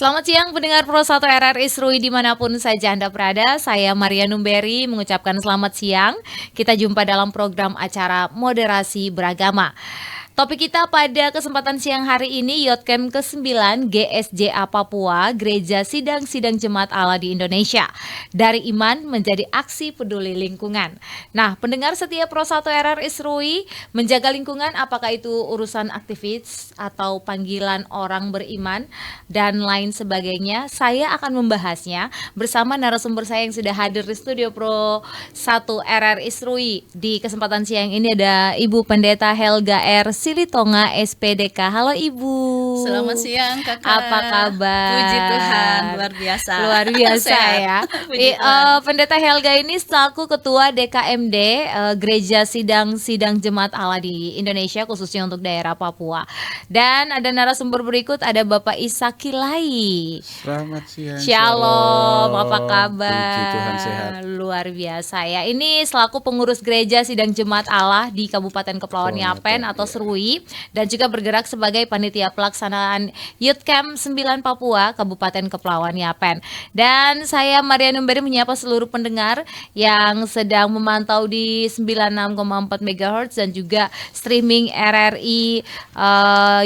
Selamat siang pendengar Pro 1 RRI Serui dimanapun saja Anda berada. Saya Maria Numberi mengucapkan selamat siang. Kita jumpa dalam program acara Moderasi Beragama. Topik kita pada kesempatan siang hari ini Yotkem ke-9 GSJA Papua, Gereja Sidang-Sidang Jemaat Allah di Indonesia. Dari iman menjadi aksi peduli lingkungan. Nah, pendengar setia Pro 1 RRI Serui, menjaga lingkungan apakah itu urusan aktivis atau panggilan orang beriman dan lain sebagainya. Saya akan membahasnya bersama narasumber saya yang sudah hadir di studio Pro 1 RRI Serui. Di kesempatan siang ini ada Ibu Pendeta Helga R. Silitonga SPDK. Halo Ibu. Selamat siang Kakak. Apa kabar? Puji Tuhan, luar biasa. Luar biasa ya. Pendeta Helga ini selaku Ketua DKMD Gereja Sidang-Sidang Jemaat Allah di Indonesia khususnya untuk daerah Papua. Dan ada narasumber berikut, ada Bapak Isa Kilai. Selamat siang. Shalom, apa kabar? Puji Tuhan, sehat. Luar biasa ya. Ini selaku pengurus Gereja Sidang Jemaat Allah di Kabupaten Kepulauan Yapen atau Serui, dan juga bergerak sebagai panitia pelaksanaan Youth Camp 9 Papua Kabupaten Kepulauan Yapen. Dan saya Maria Numberi menyapa seluruh pendengar yang sedang memantau di 96,4 MHz dan juga streaming RRI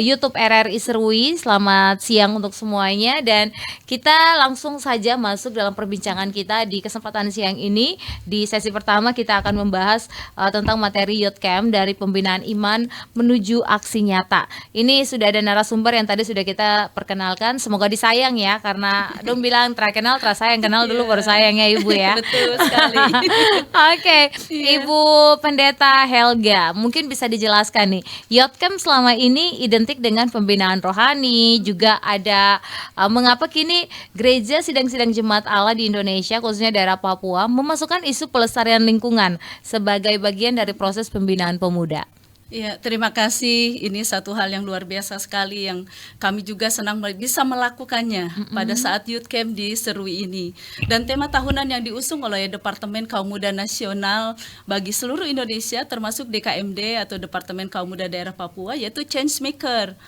YouTube RRI Serui. Selamat siang untuk semuanya, dan kita langsung saja masuk dalam perbincangan kita di kesempatan siang ini. Di sesi pertama kita akan membahas tentang materi Youth Camp dari pembinaan iman menuju aksi nyata. Ini sudah ada narasumber yang tadi sudah kita perkenalkan. Semoga disayang ya, karena dong bilang terkenal terasayang, kenal dulu baru sayang ya Ibu ya. Betul sekali. Oke, Ibu Pendeta Helga, mungkin bisa dijelaskan nih, Youth Camp selama ini identik dengan pembinaan rohani, juga ada mengapa kini Gereja Sidang-Sidang Jemaat Allah di Indonesia khususnya daerah Papua memasukkan isu pelestarian lingkungan sebagai bagian dari proses pembinaan pemuda. Ya, terima kasih. Ini satu hal yang luar biasa sekali yang kami juga senang bisa melakukannya pada saat Youth Camp di Serui ini. Dan tema tahunan yang diusung oleh Departemen Kaum Muda Nasional bagi seluruh Indonesia termasuk DKMD atau Departemen Kaum Muda Daerah Papua yaitu Change Maker.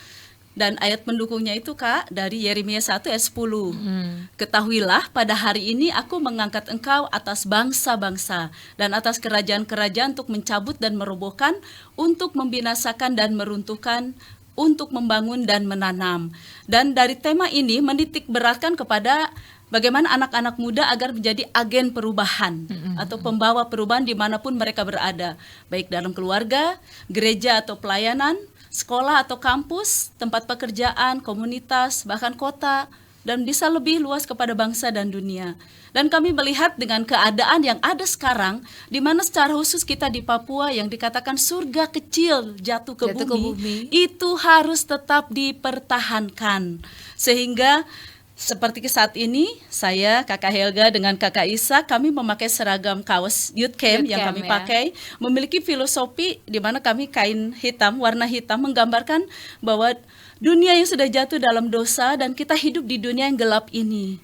Dan ayat pendukungnya itu Kak dari Yeremia 1 ayat 10. Ketahuilah pada hari ini aku mengangkat engkau atas bangsa-bangsa dan atas kerajaan-kerajaan untuk mencabut dan merobohkan, untuk membinasakan dan meruntuhkan, untuk membangun dan menanam. Dan dari tema ini menitik beratkan kepada bagaimana anak-anak muda agar menjadi agen perubahan atau pembawa perubahan dimanapun mereka berada, baik dalam keluarga, gereja atau pelayanan, sekolah atau kampus, tempat pekerjaan, komunitas, bahkan kota, dan bisa lebih luas kepada bangsa dan dunia. Dan kami melihat dengan keadaan yang ada sekarang, di mana secara khusus kita di Papua yang dikatakan surga kecil jatuh ke bumi, itu harus tetap dipertahankan. Sehingga seperti saat ini, saya, Kakak Helga dengan Kakak Isa, kami memakai seragam kaos Youth Camp yang kami pakai, memiliki filosofi di mana kami kain hitam, warna hitam, menggambarkan bahwa dunia yang sudah jatuh dalam dosa dan kita hidup di dunia yang gelap ini.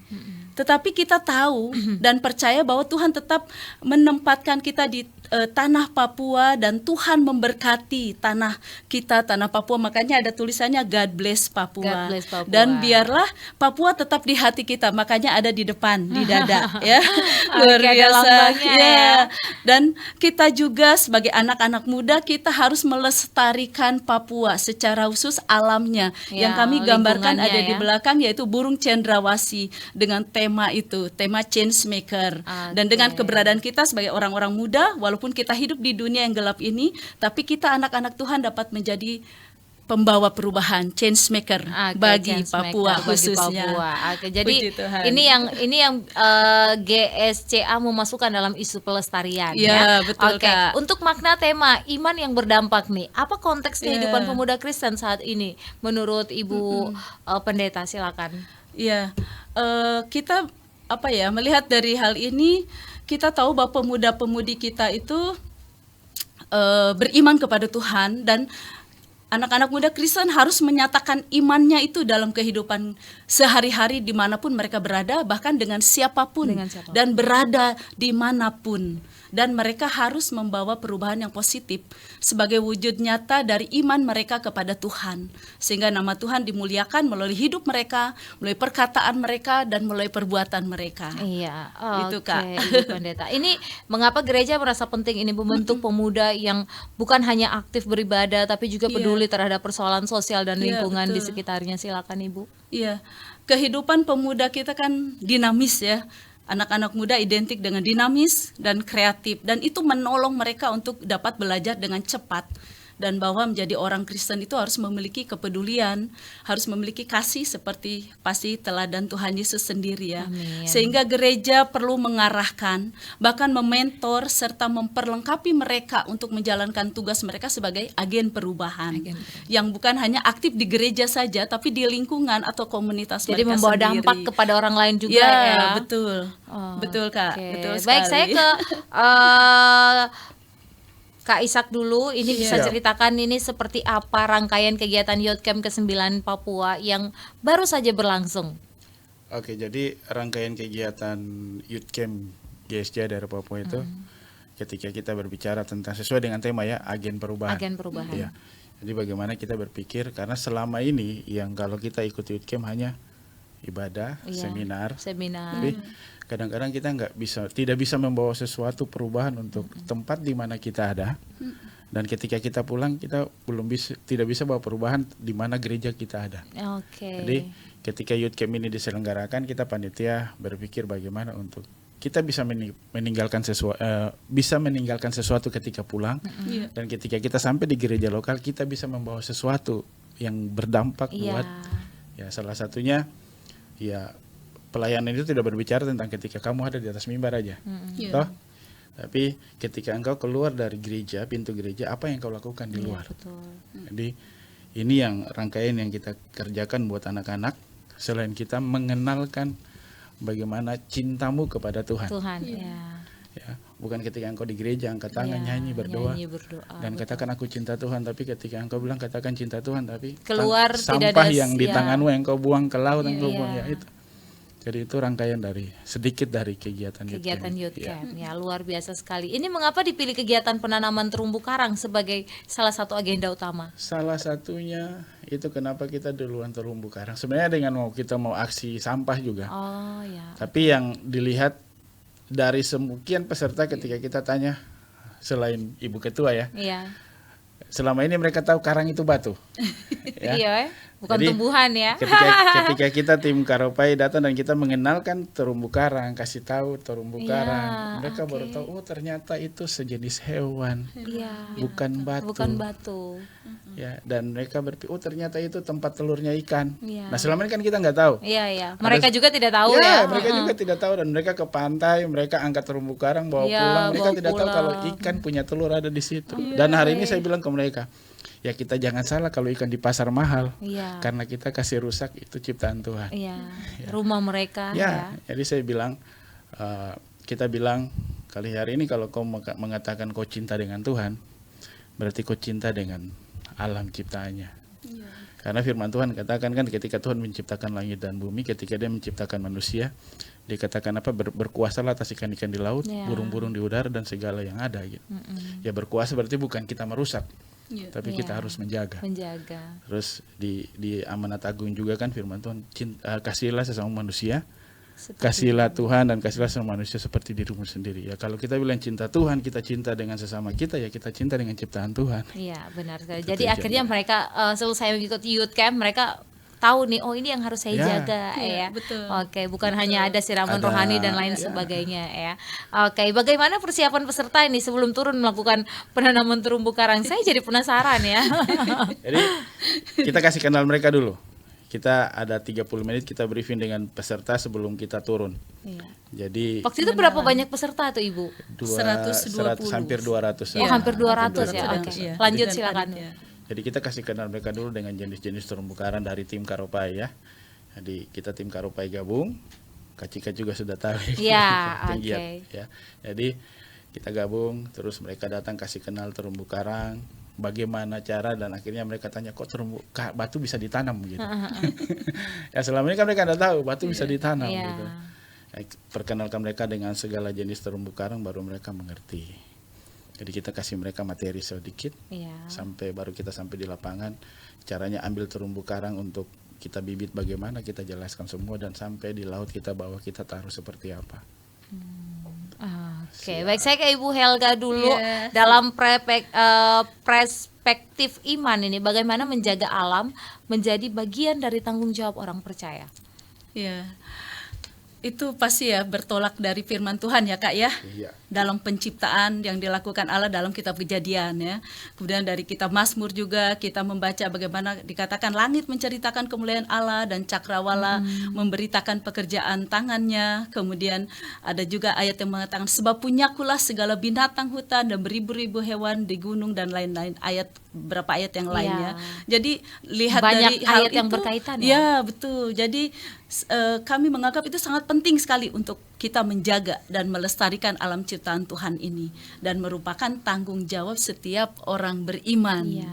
Tetapi kita tahu dan percaya bahwa Tuhan tetap menempatkan kita di tanah Papua dan Tuhan memberkati tanah kita, tanah Papua. Makanya ada tulisannya God bless Papua. God bless Papua. Dan biarlah Papua tetap di hati kita. Makanya ada di depan, di dada ya. Luar biasa ya. Dan kita juga sebagai anak-anak muda kita harus melestarikan Papua secara khusus alamnya. Yang kami gambarkan ada di belakang yaitu burung cendrawasih dengan tema itu, tema change maker. Dan dengan keberadaan kita sebagai orang-orang muda, walaupun kita hidup di dunia yang gelap ini, tapi kita anak-anak Tuhan dapat menjadi pembawa perubahan, change maker bagi Papua khususnya. Jadi ini yang GSCA memasukkan dalam isu pelestarian ya. Betul Kak. Untuk makna tema iman yang berdampak nih, apa konteks kehidupan pemuda Kristen saat ini menurut Ibu Pendeta? Silakan. Ya, kita melihat dari hal ini, kita tahu bahwa pemuda-pemudi kita itu beriman kepada Tuhan, dan anak-anak muda Kristen harus menyatakan imannya itu dalam kehidupan sehari-hari dimanapun mereka berada, bahkan dengan siapapun. Dan berada dimanapun. dan mereka harus membawa perubahan yang positif sebagai wujud nyata dari iman mereka kepada Tuhan, sehingga nama Tuhan dimuliakan melalui hidup mereka, melalui perkataan mereka, dan melalui perbuatan mereka. Iya, Itu, oke, Kak. Ibu Pendeta. Ini mengapa gereja merasa penting ini membentuk pemuda yang bukan hanya aktif beribadah tapi juga Iya. peduli terhadap persoalan sosial dan Iya, lingkungan di betul. sekitarnya. Silakan Ibu. Iya, kehidupan pemuda kita kan dinamis ya. Anak-anak muda identik dengan dinamis dan kreatif, dan itu menolong mereka untuk dapat belajar dengan cepat. Dan bahwa menjadi orang Kristen itu harus memiliki kepedulian, harus memiliki kasih seperti pasti teladan Tuhan Yesus sendiri ya. Amin. Sehingga gereja perlu mengarahkan, bahkan mementor serta memperlengkapi mereka untuk menjalankan tugas mereka sebagai agen perubahan. Yang bukan hanya aktif di gereja saja, tapi di lingkungan atau komunitas Jadi mereka membawa sendiri. dampak kepada orang lain juga Ya, ya. betul. Oh, Betul, Kak. oke. Betul Baik, saya sekali. ke Kak Ishak dulu. Ini bisa Siap. ceritakan ini seperti apa rangkaian kegiatan Youth Camp ke-9 Papua yang baru saja berlangsung. Oke, jadi rangkaian kegiatan Youth Camp GSJ dari Papua itu ketika kita berbicara tentang sesuai dengan tema ya, agen perubahan. Agen perubahan. Iya. Jadi bagaimana kita berpikir, karena selama ini yang kalau kita ikut Youth Camp hanya ibadah, Iya, seminar, Seminar. tapi kadang-kadang kita tidak bisa membawa sesuatu perubahan untuk tempat di mana kita ada. Dan ketika kita pulang kita tidak bisa bawa perubahan di mana gereja kita ada. Oke. Jadi ketika Youth Camp ini diselenggarakan, kita panitia berpikir bagaimana untuk kita bisa meninggalkan sesuatu ketika pulang, Iya. dan ketika kita sampai di gereja lokal kita bisa membawa sesuatu yang berdampak Iya. buat ya, salah satunya ya, pelayanan itu tidak berbicara tentang ketika kamu ada di atas mimbar aja, Iya. toh. Tapi ketika engkau keluar dari gereja, pintu gereja, apa yang kau lakukan di Iya, luar. betul. Jadi ini yang rangkaian yang kita kerjakan buat anak-anak, selain kita mengenalkan bagaimana cintamu kepada Tuhan. Tuhan, ya. Ya, bukan ketika engkau di gereja angkat tangan Ya, nyanyi berdoa nyanyi, berdoa, dan betul. katakan aku cinta Tuhan, tapi ketika engkau bilang katakan cinta Tuhan, tapi Keluar tidak sampah ada yang di ya. tanganmu yang kau buang ke laut, yang kau Iya. buang ya itu. Jadi itu rangkaian dari sedikit dari kegiatan Youth Ya. Camp. Ya, luar biasa sekali. Ini mengapa dipilih kegiatan penanaman terumbu karang sebagai salah satu agenda utama? Salah satunya itu kenapa kita duluan terumbu karang. Sebenarnya dengan kita mau aksi sampah juga. Oh, ya. Tapi yang dilihat dari sekian peserta ketika kita tanya, selain Ibu Ketua ya, Iya. selama ini mereka tahu karang itu batu. Ya. Iya, bukan Jadi, tumbuhan ya. Ketika kita tim Karopai datang dan kita mengenalkan terumbu karang, kasih tahu terumbu Iya, karang, mereka oke. baru tahu oh ternyata itu sejenis hewan, Iya. bukan batu. Bukan batu. Ya, dan mereka berpikir oh ternyata itu tempat telurnya ikan. Iya. Nah selama ini kan kita nggak tahu. Iya, iya. Mereka juga tidak tahu Ya, ya. mereka juga tidak tahu, dan mereka ke pantai, mereka angkat terumbu karang bawa Iya, pulang, mereka bawa tidak tahu pulang. kalau ikan punya telur ada di situ. Dan hari ini saya bilang ke mereka, ya kita jangan salah kalau ikan di pasar mahal, Iya. karena kita kasih rusak itu ciptaan Tuhan. Iya. Rumah mereka Ya, ya. jadi saya bilang, kita bilang kali hari ini kalau kau mengatakan kau cinta dengan Tuhan, berarti kau cinta dengan alam ciptaannya. Karena firman Tuhan katakan kan ketika Tuhan menciptakan langit dan bumi, ketika dia menciptakan manusia, dikatakan apa, berkuasalah atas ikan-ikan di laut, Ya. burung-burung di udara, dan segala yang ada gitu. Ya berkuasa berarti bukan kita merusak, Iya. tapi kita Ya. harus menjaga. Menjaga. Terus di amanat agung juga kan firman Tuhan, kasihilah sesama manusia, Seperti kasihlah Tuhan dan kasihlah sama manusia seperti dirimu sendiri. Ya kalau kita bilang cinta Tuhan, kita cinta dengan sesama kita, ya kita cinta dengan ciptaan Tuhan. Iya, benar sekali. Itu Jadi tujuannya. akhirnya mereka setelah saya mengikuti Youth Camp, mereka tahu nih, oh ini yang harus saya Ya. jaga ya. Iya, betul. Oke, bukan hanya ada siraman Ada, rohani dan lain ya. sebagainya ya. Oke, bagaimana persiapan peserta ini sebelum turun melakukan penanaman terumbu karang? Saya jadi penasaran ya. Jadi kita kasih kenal mereka dulu. Kita ada 30 menit kita briefing dengan peserta sebelum kita turun. Iya. Jadi Waktu itu berapa banyak peserta tuh Ibu? 120. hampir 200. Oh, Iya, hampir 200 ya. 200, Oke. iya. Lanjut Dan silakan. panitia. Jadi kita kasih kenal mereka dulu dengan jenis-jenis terumbu karang dari tim Karopai ya. Jadi kita tim Karopai gabung, Kak Cika juga sudah tahu. Ya, Penggiat, oke. ya. Jadi kita gabung, terus mereka datang kasih kenal terumbu karang, bagaimana cara, dan akhirnya mereka tanya kok batu bisa ditanam gitu. Ya selama ini kan mereka tidak tahu batu bisa ditanam Iya. gitu. perkenalkan mereka dengan segala jenis terumbu karang, baru mereka mengerti. Jadi kita kasih mereka materi sedikit, sampai baru kita sampai di lapangan, caranya ambil terumbu karang untuk kita bibit bagaimana, kita jelaskan semua, dan sampai di laut kita bawa, kita taruh seperti apa. Oke, baik, saya ke Ibu Helga dulu. Iya. Dalam perspektif iman ini, bagaimana menjaga alam menjadi bagian dari tanggung jawab orang percaya? Ya, itu pasti ya bertolak dari firman Tuhan ya Kak ya. Iya. Dalam penciptaan yang dilakukan Allah dalam kitab Kejadian ya. Kemudian dari kitab Mazmur juga kita membaca bagaimana dikatakan langit menceritakan kemuliaan Allah dan cakrawala memberitakan pekerjaan tangannya. Kemudian ada juga ayat yang mengatakan sebab punyakulah segala binatang hutan dan beribu-ribu hewan di gunung dan lain-lain. Beberapa ayat yang lainnya. Jadi lihat Banyak dari hal ayat yang itu, berkaitan ya? Ya, betul. Jadi kami menganggap itu sangat penting sekali untuk kita menjaga dan melestarikan alam ciptaan Tuhan ini, dan merupakan tanggung jawab setiap orang beriman.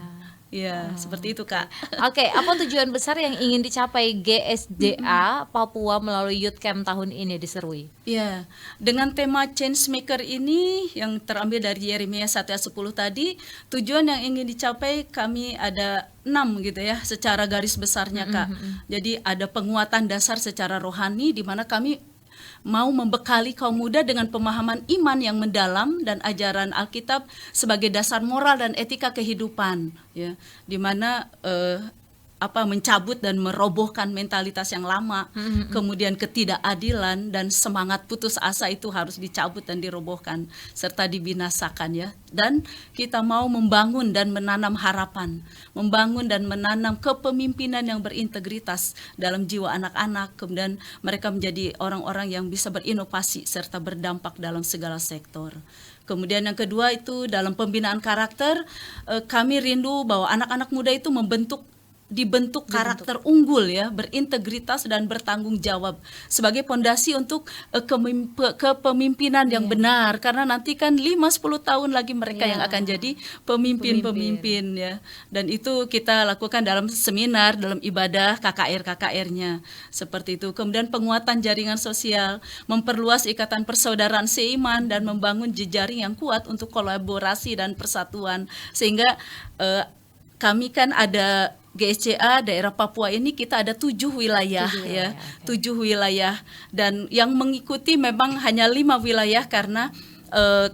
Ya, seperti itu Kak. Oke, apa tujuan besar yang ingin dicapai GSDA Papua melalui Youth Camp tahun ini di Serui? Ya, dengan tema Changemaker ini yang terambil dari Yeremia 1 ayat 10 tadi, tujuan yang ingin dicapai kami ada 6 gitu ya, secara garis besarnya Kak. Jadi ada penguatan dasar secara rohani, di mana kami mau membekali kaum muda dengan pemahaman iman yang mendalam dan ajaran Alkitab sebagai dasar moral dan etika kehidupan, ya, di mana mencabut dan merobohkan mentalitas yang lama, kemudian ketidakadilan dan semangat putus asa itu harus dicabut dan dirobohkan serta dibinasakan ya. Dan kita mau membangun dan menanam harapan, membangun dan menanam kepemimpinan yang berintegritas dalam jiwa anak-anak, kemudian mereka menjadi orang-orang yang bisa berinovasi serta berdampak dalam segala sektor. Kemudian yang kedua itu dalam pembinaan karakter, kami rindu bahwa anak-anak muda itu dibentuk karakter unggul ya, berintegritas dan bertanggung jawab sebagai pondasi untuk kepemimpinan yang benar, karena nanti kan 5-10 tahun lagi mereka yang akan jadi pemimpin ya. Dan itu kita lakukan dalam seminar, dalam ibadah KKR-nya seperti itu. Kemudian penguatan jaringan sosial, memperluas ikatan persaudaraan seiman dan membangun jejaring yang kuat untuk kolaborasi dan persatuan, sehingga kami kan ada GSCA daerah Papua ini, kita ada 7 wilayah, 7 wilayah, dan yang mengikuti memang hanya 5 wilayah karena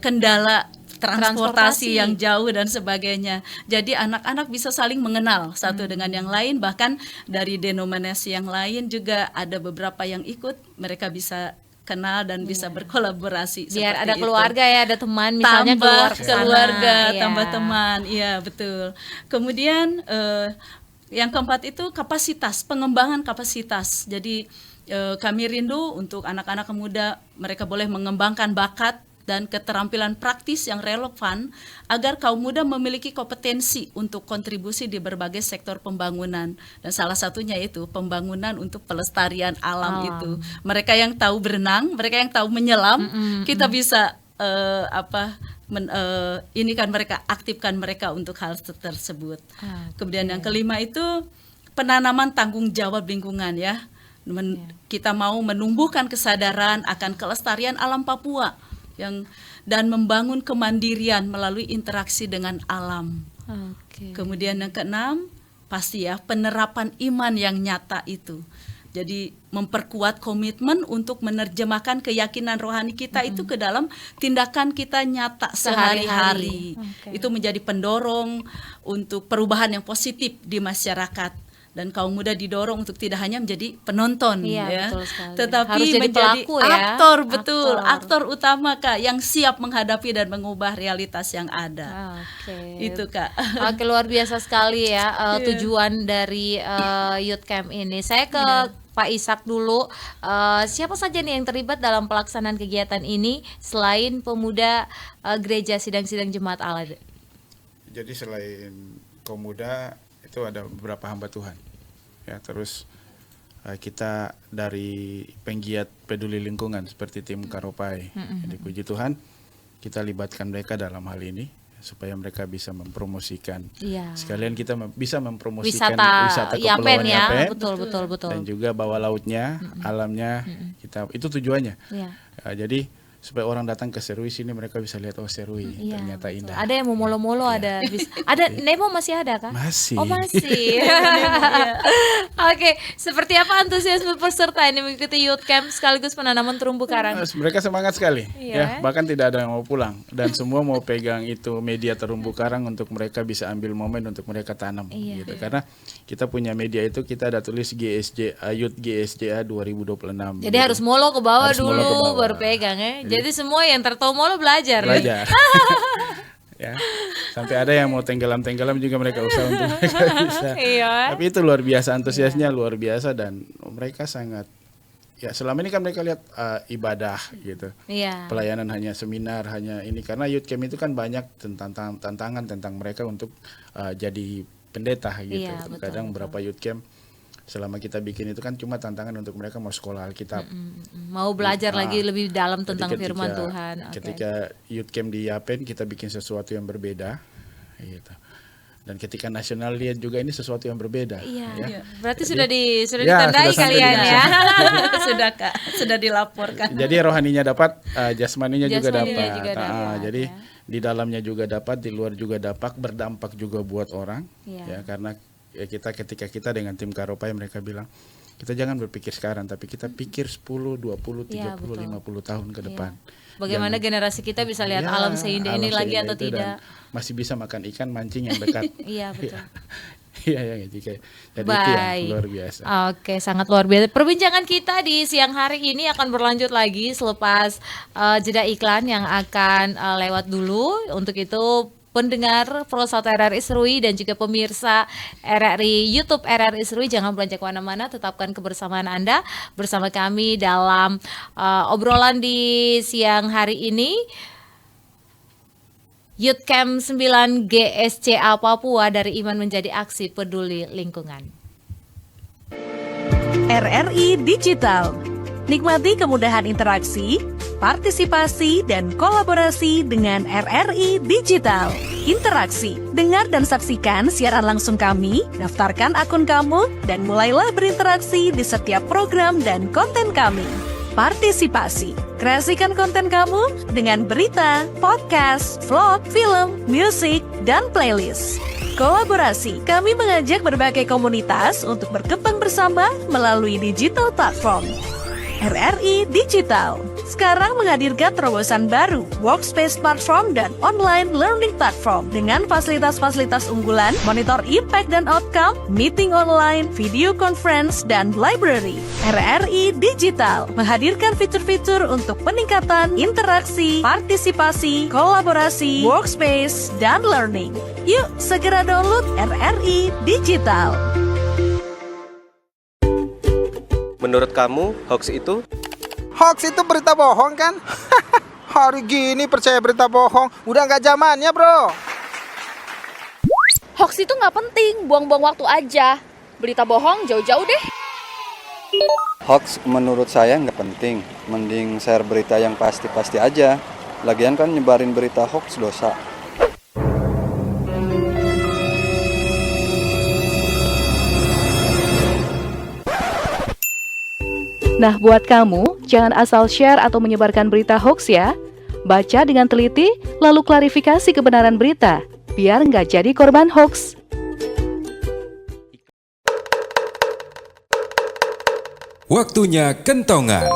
kendala transportasi yang jauh dan sebagainya. Jadi anak-anak bisa saling mengenal satu dengan yang lain, bahkan dari denominasi yang lain juga ada beberapa yang ikut, mereka bisa kenal dan bisa berkolaborasi. Biar ada itu. keluarga ya, ada teman misalnya tambah keluarga, ya. tambah teman, iya betul. Kemudian yang keempat itu kapasitas, pengembangan kapasitas. Jadi kami rindu untuk anak-anak muda, mereka boleh mengembangkan bakat dan keterampilan praktis yang relevan agar kaum muda memiliki kompetensi untuk kontribusi di berbagai sektor pembangunan. Dan salah satunya itu pembangunan untuk pelestarian alam itu. Mereka yang tahu berenang, mereka yang tahu menyelam, kita bisa ini kan mereka aktifkan mereka untuk hal tersebut. Kemudian yang kelima itu penanaman tanggung jawab lingkungan ya. Kita mau menumbuhkan kesadaran akan kelestarian alam Papua dan membangun kemandirian melalui interaksi dengan alam. Kemudian yang keenam pasti ya penerapan iman yang nyata itu. Jadi memperkuat komitmen untuk menerjemahkan keyakinan rohani kita itu ke dalam tindakan kita nyata sehari-hari. Itu menjadi pendorong untuk perubahan yang positif di masyarakat. Dan kaum muda didorong untuk tidak hanya menjadi penonton ya, tetapi harus jadi menjadi pelaku, ya. aktor, betul, aktor utama Kak, yang siap menghadapi dan mengubah realitas yang ada. Itu Kak. Oke, luar biasa sekali ya tujuan dari Youth Camp ini. Saya ke Pak Ishak dulu. Siapa saja nih yang terlibat dalam pelaksanaan kegiatan ini selain pemuda gereja sidang-sidang jemaat Allah? Jadi selain kaum muda itu ada beberapa hamba Tuhan. Ya, terus kita dari penggiat peduli lingkungan seperti tim Karopai. Jadi puji Tuhan kita libatkan mereka dalam hal ini. supaya mereka bisa mempromosikan. Iya. Sekalian kita bisa mempromosikan wisata Kepulauan Yapen ya, Yapen, betul. dan juga bawah lautnya, alamnya, kita itu tujuannya. Iya. Jadi supaya orang datang ke Serui sini mereka bisa lihat Serui Iya, ternyata betul. indah. Ada yang mau molo-molo, ada Nemo masih ada kah? Masih. Oh masih. Oke, seperti apa antusiasme peserta ini mengikuti youth camp sekaligus penanaman terumbu karang? Mereka semangat sekali, Iya. ya bahkan tidak ada yang mau pulang dan semua mau pegang itu media terumbu karang untuk mereka bisa ambil momen untuk mereka tanam, Iya. gitu. Karena kita punya media itu kita ada tulis Youth GSJA 2026. Jadi gitu. harus molo ke bawah Harus molo ke dulu bawah. baru pegang ya. Jadi semua yang tertahu molo belajar. Ya? Belajar. Ya, sampai ada yang mau tenggelam juga mereka usaha untuk mereka bisa. Iya. Tapi itu luar biasa, antusiasnya luar biasa dan mereka sangat, ya selama ini kan mereka lihat ibadah gitu. Iya. Pelayanan hanya seminar, hanya ini, karena youth camp itu kan banyak tentang tantangan tentang mereka untuk jadi pendeta gitu. Iya, betul, Kadang betul. beberapa youth camp selama kita bikin itu kan cuma tantangan untuk mereka mau sekolah Alkitab. Mau belajar Ah, lagi lebih dalam Jadi tentang firman Tuhan. Oke. Ketika youth camp di Yapen kita bikin sesuatu yang berbeda, gitu. Dan ketika nasional lihat juga ini sesuatu yang berbeda. Iya. Ya. Berarti Jadi- sudah Ya, ditandai sudah sampai kalian di ya. Sudah Kak, sudah dilaporkan. Jadi rohaninya dapat, jasmaninya juga Jasmaninya dapat. juga dapat, Jadi ya. di dalamnya juga dapat, di luar juga dapat, berdampak juga buat orang. Iya. Ya, karena ketika kita dengan tim Karopai mereka bilang kita jangan berpikir sekarang, tapi kita pikir 10, 20, 30, Iya, betul. 50 tahun ke depan. Bagaimana generasi kita bisa lihat Ya, alam seindah ini alam lagi seindah atau itu dan tidak? masih bisa makan ikan mancing yang dekat. Iya, betul. Iya ya, jadi itu yang luar biasa. Oke, sangat luar biasa. Perbincangan kita di siang hari ini akan berlanjut lagi selepas jeda iklan yang akan lewat dulu. Untuk itu pendengar Pro 1 RRI Serui dan juga pemirsa RRI YouTube RRI Serui jangan beranjak kemana-mana, tetapkan kebersamaan Anda bersama kami dalam obrolan di siang hari ini. Youth Camp 9 GSCA Papua dari Iman Menjadi Aksi Peduli Lingkungan. RRI Digital. Nikmati kemudahan interaksi, partisipasi, dan kolaborasi dengan RRI Digital. Interaksi, dengar dan saksikan siaran langsung kami, daftarkan akun kamu, dan mulailah berinteraksi di setiap program dan konten kami. Partisipasi, kreasikan konten kamu dengan berita, podcast, vlog, film, musik, dan playlist. Kolaborasi, kami mengajak berbagai komunitas untuk berkembang bersama melalui digital platform. RRI Digital sekarang menghadirkan terobosan baru, workspace platform dan online learning platform dengan fasilitas-fasilitas unggulan, monitor impact dan outcome, meeting online, video conference, dan library. RRI Digital menghadirkan fitur-fitur untuk peningkatan interaksi, partisipasi, kolaborasi, workspace, dan learning. Yuk, segera download RRI Digital. Menurut kamu, hoax itu? Hoax itu berita bohong kan? Hari gini percaya berita bohong, udah nggak zamannya bro. Hoax itu nggak penting, buang-buang waktu aja. Berita bohong jauh-jauh deh. Hoax menurut saya nggak penting, mending share berita yang pasti-pasti aja. Lagian kan nyebarin berita hoax dosa. Nah, buat kamu, jangan asal share atau menyebarkan berita hoax ya. Baca dengan teliti, lalu klarifikasi kebenaran berita, biar nggak jadi korban hoax. Waktunya kentongan.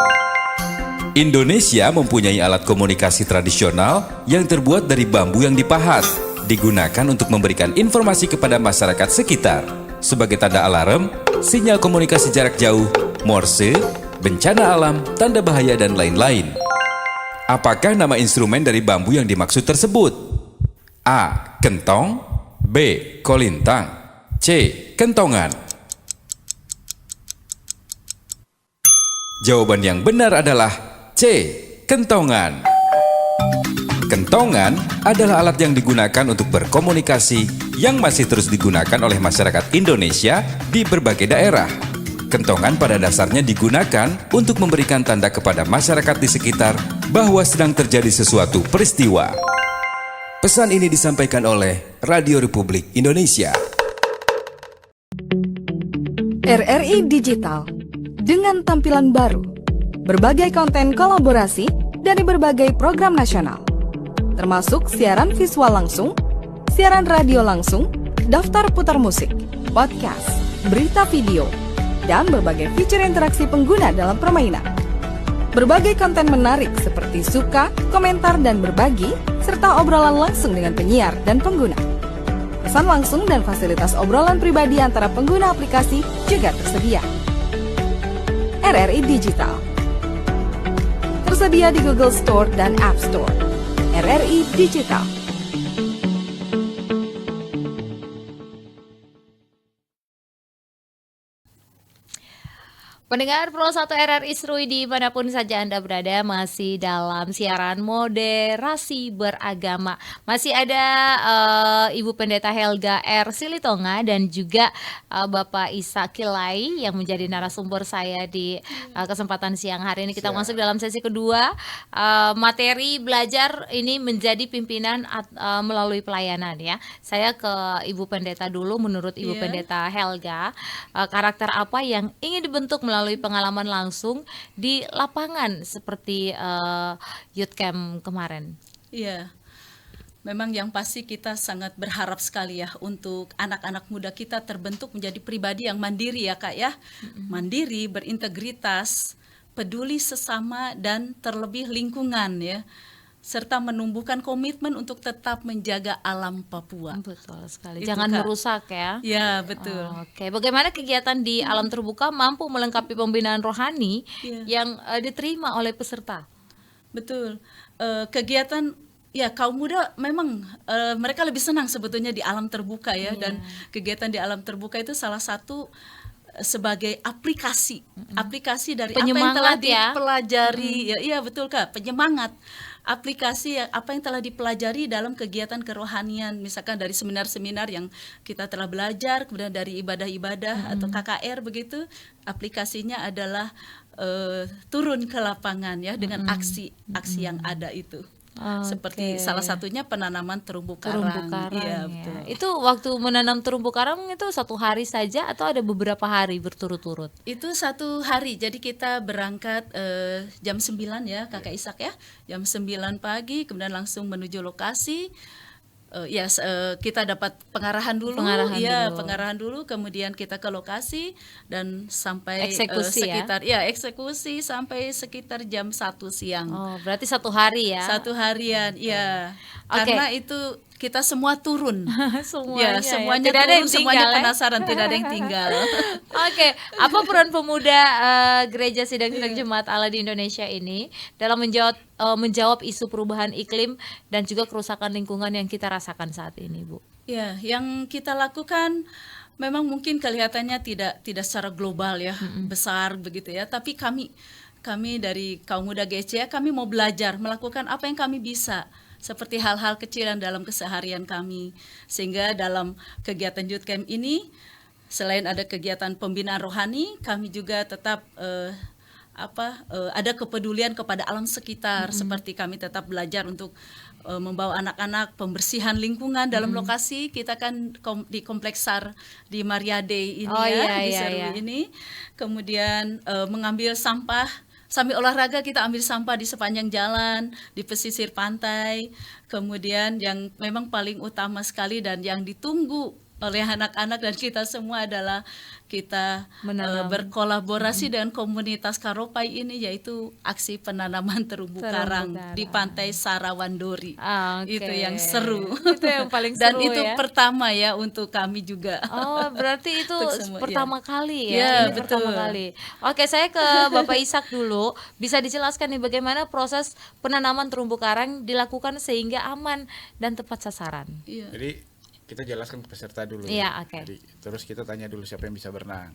Indonesia mempunyai alat komunikasi tradisional yang terbuat dari bambu yang dipahat, digunakan untuk memberikan informasi kepada masyarakat sekitar sebagai tanda alarm, sinyal komunikasi jarak jauh, morse, bencana alam, tanda bahaya, dan lain-lain. Apakah nama instrumen dari bambu yang dimaksud tersebut? A. Kentong. B. Kolintang. C. Kentongan. Jawaban yang benar adalah C. Kentongan. Kentongan adalah alat yang digunakan untuk berkomunikasi yang masih terus digunakan oleh masyarakat Indonesia di berbagai daerah. Kentongan pada dasarnya digunakan untuk memberikan tanda kepada masyarakat di sekitar bahwa sedang terjadi sesuatu peristiwa. Pesan ini disampaikan oleh Radio Republik Indonesia. RRI Digital dengan tampilan baru, berbagai konten kolaborasi dari berbagai program nasional, termasuk siaran visual langsung, siaran radio langsung, daftar putar musik, podcast, berita video, dan berbagai fitur interaksi pengguna dalam permainan. Berbagai konten menarik seperti suka, komentar, dan berbagi, serta obrolan langsung dengan penyiar dan pengguna. Pesan langsung dan fasilitas obrolan pribadi antara pengguna aplikasi juga tersedia. RRI Digital tersedia di Google Store dan App Store. RRI Digital. Pendengar Pro 1 RRI Serui dimanapun saja Anda berada, masih dalam siaran moderasi beragama. Masih ada Ibu Pendeta Helga R. Silitonga dan juga Bapak Isa Kilai yang menjadi narasumber saya di kesempatan siang hari ini. Kita masuk dalam sesi kedua, materi belajar ini menjadi pimpinan melalui pelayanan ya. Saya ke Ibu Pendeta dulu. Menurut Ibu Pendeta Helga, karakter apa yang ingin dibentuk melalui pengalaman langsung di lapangan seperti youth camp kemarin? Iya, memang yang pasti kita sangat berharap sekali ya untuk anak-anak muda kita terbentuk menjadi pribadi yang mandiri ya Kak ya. Mandiri, berintegritas, peduli sesama dan terlebih lingkungan ya. Serta menumbuhkan komitmen untuk tetap menjaga alam Papua. Betul sekali. Itu, Jangan Kak. merusak ya. Ya, betul. Oke, bagaimana kegiatan di alam terbuka mampu melengkapi pembinaan rohani yang diterima oleh peserta? Betul. Kegiatan ya kaum muda memang mereka lebih senang sebetulnya di alam terbuka ya, dan kegiatan di alam terbuka itu salah satu sebagai aplikasi dari apa yang telah dipelajari. Iya betul Kak, penyemangat. Aplikasi apa yang telah dipelajari dalam kegiatan kerohanian, misalkan dari seminar-seminar yang kita telah belajar, kemudian dari ibadah-ibadah atau KKR begitu, aplikasinya adalah turun ke lapangan ya dengan aksi-aksi yang ada itu. Seperti salah satunya penanaman terumbu karang. Iya, betul. Itu waktu menanam terumbu karang itu satu hari saja atau ada beberapa hari berturut-turut? Itu satu hari, jadi kita berangkat jam 9 ya Kakak Ishak ya, jam 9 pagi, kemudian langsung menuju lokasi. Kita dapat pengarahan dulu, pengarahan dulu, kemudian kita ke lokasi dan sampai eksekusi sampai sekitar jam 1 siang. Oh, berarti satu hari ya? Satu harian, ya. Karena itu kita semua turun. Semuanya tidak ada turun, yang semuanya tinggal, penasaran, tidak ada yang tinggal. Oke, apa peran pemuda Gereja Sidang-Sidang Jemaat Allah di Indonesia ini dalam menjawab isu perubahan iklim dan juga kerusakan lingkungan yang kita rasakan saat ini, Bu? Ya, yang kita lakukan memang mungkin kelihatannya tidak secara global ya, besar begitu ya, tapi kami dari kaum muda GCA kami mau belajar melakukan apa yang kami bisa, seperti hal-hal kecil yang dalam keseharian kami, sehingga dalam kegiatan youth camp ini selain ada kegiatan pembinaan rohani, kami juga tetap ada kepedulian kepada alam sekitar, seperti kami tetap belajar untuk membawa anak-anak pembersihan lingkungan dalam lokasi. Kita kan di Kompleks SAR di Maria Day ini di Serui ini, kemudian mengambil sampah. Sambil olahraga kita ambil sampah di sepanjang jalan, di pesisir pantai. Kemudian yang memang paling utama sekali dan yang ditunggu oleh anak-anak dan kita semua adalah kita berkolaborasi dengan komunitas Karopai ini, yaitu aksi penanaman terumbu karang di pantai Sarawandori. Itu yang seru. Itu yang paling seru. Dan itu pertama ya untuk kami juga. Oh, berarti itu pertama kali ya? Iya, betul. Pertama kali. Oke, saya ke Bapak Ishak dulu. Bisa dijelaskan nih bagaimana proses penanaman terumbu karang dilakukan sehingga aman dan tepat sasaran? Iya. Jadi kita jelaskan ke peserta dulu. Iya, oke. Jadi, terus kita tanya dulu siapa yang bisa berenang,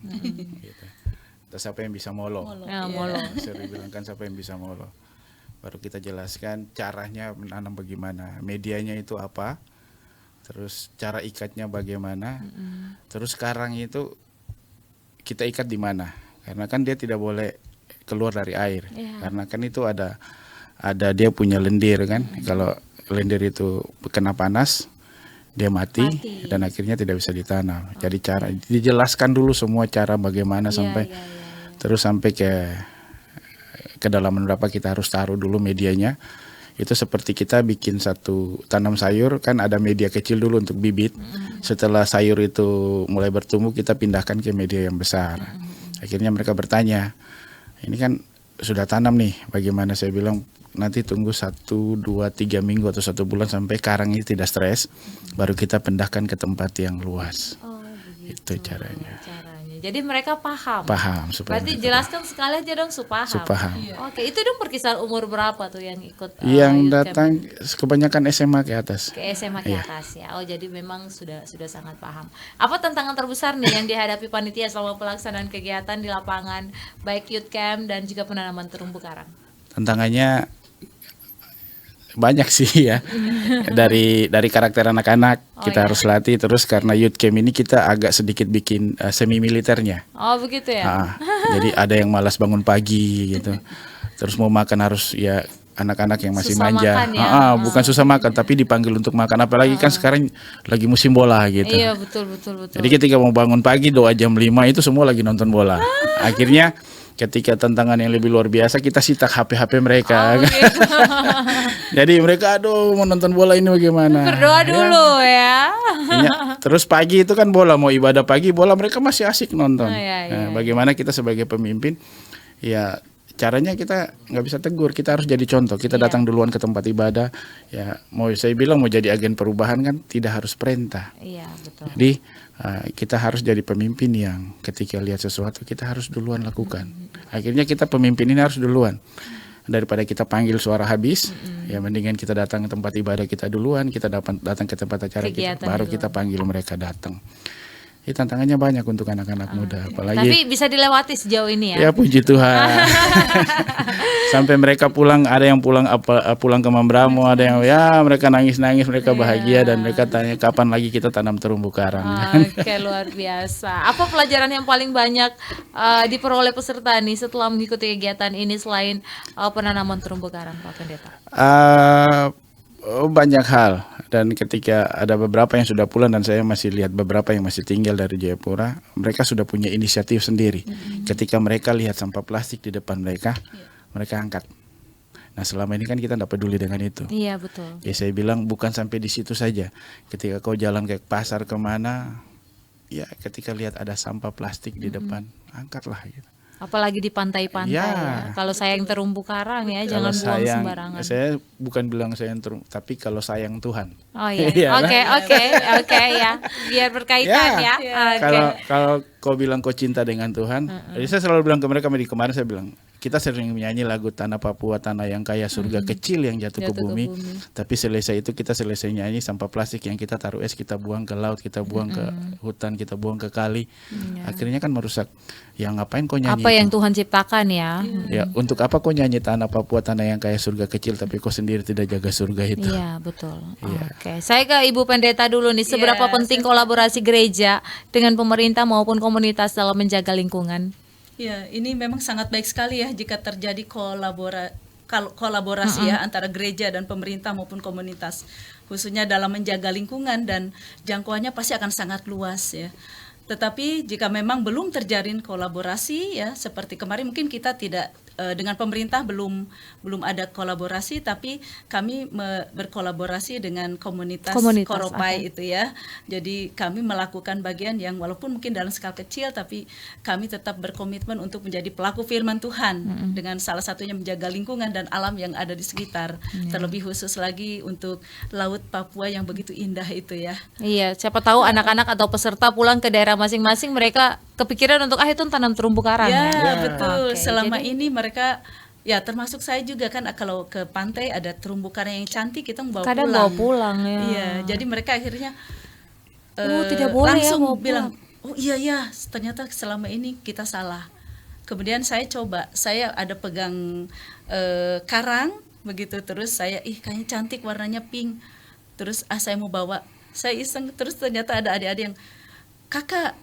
gitu. Terus siapa yang bisa molo. Molo. Saya bilang kan siapa yang bisa molo. Baru kita jelaskan caranya menanam bagaimana, medianya itu apa, terus cara ikatnya bagaimana, terus karang itu kita ikat di mana, karena kan dia tidak boleh keluar dari air, karena kan itu ada dia punya lendir kan, kalau lendir itu kena panas, dia mati dan akhirnya tidak bisa ditanam. Jadi cara dijelaskan dulu semua cara bagaimana sampai terus sampai ke dalam berapa kita harus taruh dulu medianya. Itu seperti kita bikin satu tanam sayur kan ada media kecil dulu untuk bibit. Setelah sayur itu mulai bertumbuh kita pindahkan ke media yang besar. Akhirnya mereka bertanya, ini kan sudah tanam nih, bagaimana? Saya bilang nanti tunggu 1, 2, 3 minggu atau 1 bulan sampai karang ini tidak stres, baru kita pindahkan ke tempat yang luas. Itu caranya. Jadi mereka paham. Berarti jelaskan sekali aja dong supaham. Oke, itu dong perkisaran umur berapa tuh yang ikut? Yang datang kebanyakan SMA ke atas. Ke SMA ke atas ya. Oh, jadi memang sudah sangat paham. Apa tantangan terbesar nih yang dihadapi panitia selama pelaksanaan kegiatan di lapangan baik youth camp dan juga penanaman terumbu karang? Tantangannya banyak sih ya. Dari karakter anak-anak kita harus latih, terus karena youth camp ini kita agak sedikit bikin semi militernya. Oh, begitu ya. Jadi ada yang malas bangun pagi gitu. Terus mau makan harus ya anak-anak yang masih susah manja. Makan, ya? Bukan susah makan tapi dipanggil untuk makan, apalagi kan sekarang lagi musim bola gitu. Iya, betul. Jadi ketika mau bangun pagi doa jam 5 itu semua lagi nonton bola. Akhirnya ketika tantangan yang lebih luar biasa kita sitak HP mereka. Jadi mereka mau nonton bola ini bagaimana? Berdoa dulu ya. Terus pagi itu kan bola, mau ibadah pagi bola mereka masih asik nonton. Bagaimana kita sebagai pemimpin ya caranya kita nggak bisa tegur, kita harus jadi contoh. Kita datang duluan ke tempat ibadah. Ya mau saya bilang mau jadi agen perubahan kan tidak harus perintah. Iya, betul. Jadi kita harus jadi pemimpin yang ketika lihat sesuatu kita harus duluan lakukan. Akhirnya kita pemimpin ini harus duluan. Daripada kita panggil suara habis, ya mendingan kita datang ke tempat ibadah kita duluan, kita datang ke tempat acara kita, baru kita panggil mereka datang. Tantangannya banyak untuk anak-anak muda, apalagi. Tapi bisa dilewati sejauh ini ya. Ya puji Tuhan. Sampai mereka pulang, ada yang pulang ke Mambramo, ada yang mereka nangis-nangis, mereka bahagia dan mereka tanya kapan lagi kita tanam terumbu karang. Oke, luar biasa. Apa pelajaran yang paling banyak diperoleh peserta nih setelah mengikuti kegiatan ini selain penanaman terumbu karang, Pak Pendeta? Banyak hal, dan ketika ada beberapa yang sudah pulang dan saya masih lihat beberapa yang masih tinggal dari Jayapura, mereka sudah punya inisiatif sendiri. Ketika mereka lihat sampah plastik di depan mereka, mereka angkat. Nah selama ini kan kita tidak peduli dengan itu. Iya, betul. Ya saya bilang bukan sampai di situ saja. Ketika kau jalan ke pasar kemana, ya ketika lihat ada sampah plastik di depan, angkatlah gitu. Apalagi di pantai-pantai ya. Kalau sayang terumbu karang ya, jangan buang sembarangan. Saya bukan bilang sayang terumbu, tapi kalau sayang Tuhan. Oh iya. Oke ya. Biar berkaitan ya. Kalau kau bilang kau cinta dengan Tuhan, jadi saya selalu bilang ke mereka, kemarin saya bilang, kita sering menyanyi lagu Tanah Papua, tanah yang kaya, surga kecil yang jatuh ke bumi. Tapi selesai itu kita selesai nyanyi sampah plastik yang kita taruh kita buang ke laut, kita buang ke hutan, kita buang ke kali. Akhirnya kan merusak. Ya ngapain kau nyanyi? Apa yang Tuhan ciptakan ya? Ya untuk apa kau nyanyi Tanah Papua, tanah yang kaya, surga kecil, tapi kau sendiri tidak jaga surga itu? Iya betul. Oke, saya ke Ibu Pendeta dulu nih. Seberapa penting kolaborasi gereja dengan pemerintah maupun komunitas dalam menjaga lingkungan? Ya, ini memang sangat baik sekali ya jika terjadi kolaborasi ya antara gereja dan pemerintah maupun komunitas, khususnya dalam menjaga lingkungan, dan jangkauannya pasti akan sangat luas ya. Tetapi jika memang belum terjalin kolaborasi ya, seperti kemarin mungkin kita tidak dengan pemerintah belum ada kolaborasi, tapi kami berkolaborasi dengan komunitas Koropai itu ya. Jadi kami melakukan bagian yang walaupun mungkin dalam skala kecil, tapi kami tetap berkomitmen untuk menjadi pelaku firman Tuhan dengan salah satunya menjaga lingkungan dan alam yang ada di sekitar. Terlebih khusus lagi untuk Laut Papua yang begitu indah itu ya. Iya, siapa tahu anak-anak atau peserta pulang ke daerah masing-masing mereka kepikiran untuk itu tanam terumbu karang ya. Betul. Selama ini mereka ya, termasuk saya juga kan, kalau ke pantai ada terumbu karang yang cantik kita bawa pulang ya. Iya, jadi mereka akhirnya tidak boleh langsung ya, bilang, oh iya ternyata selama ini kita salah. Kemudian saya ada pegang karang begitu, terus saya kayaknya cantik warnanya pink, terus saya mau bawa, saya iseng, terus ternyata ada adik-adik yang kakak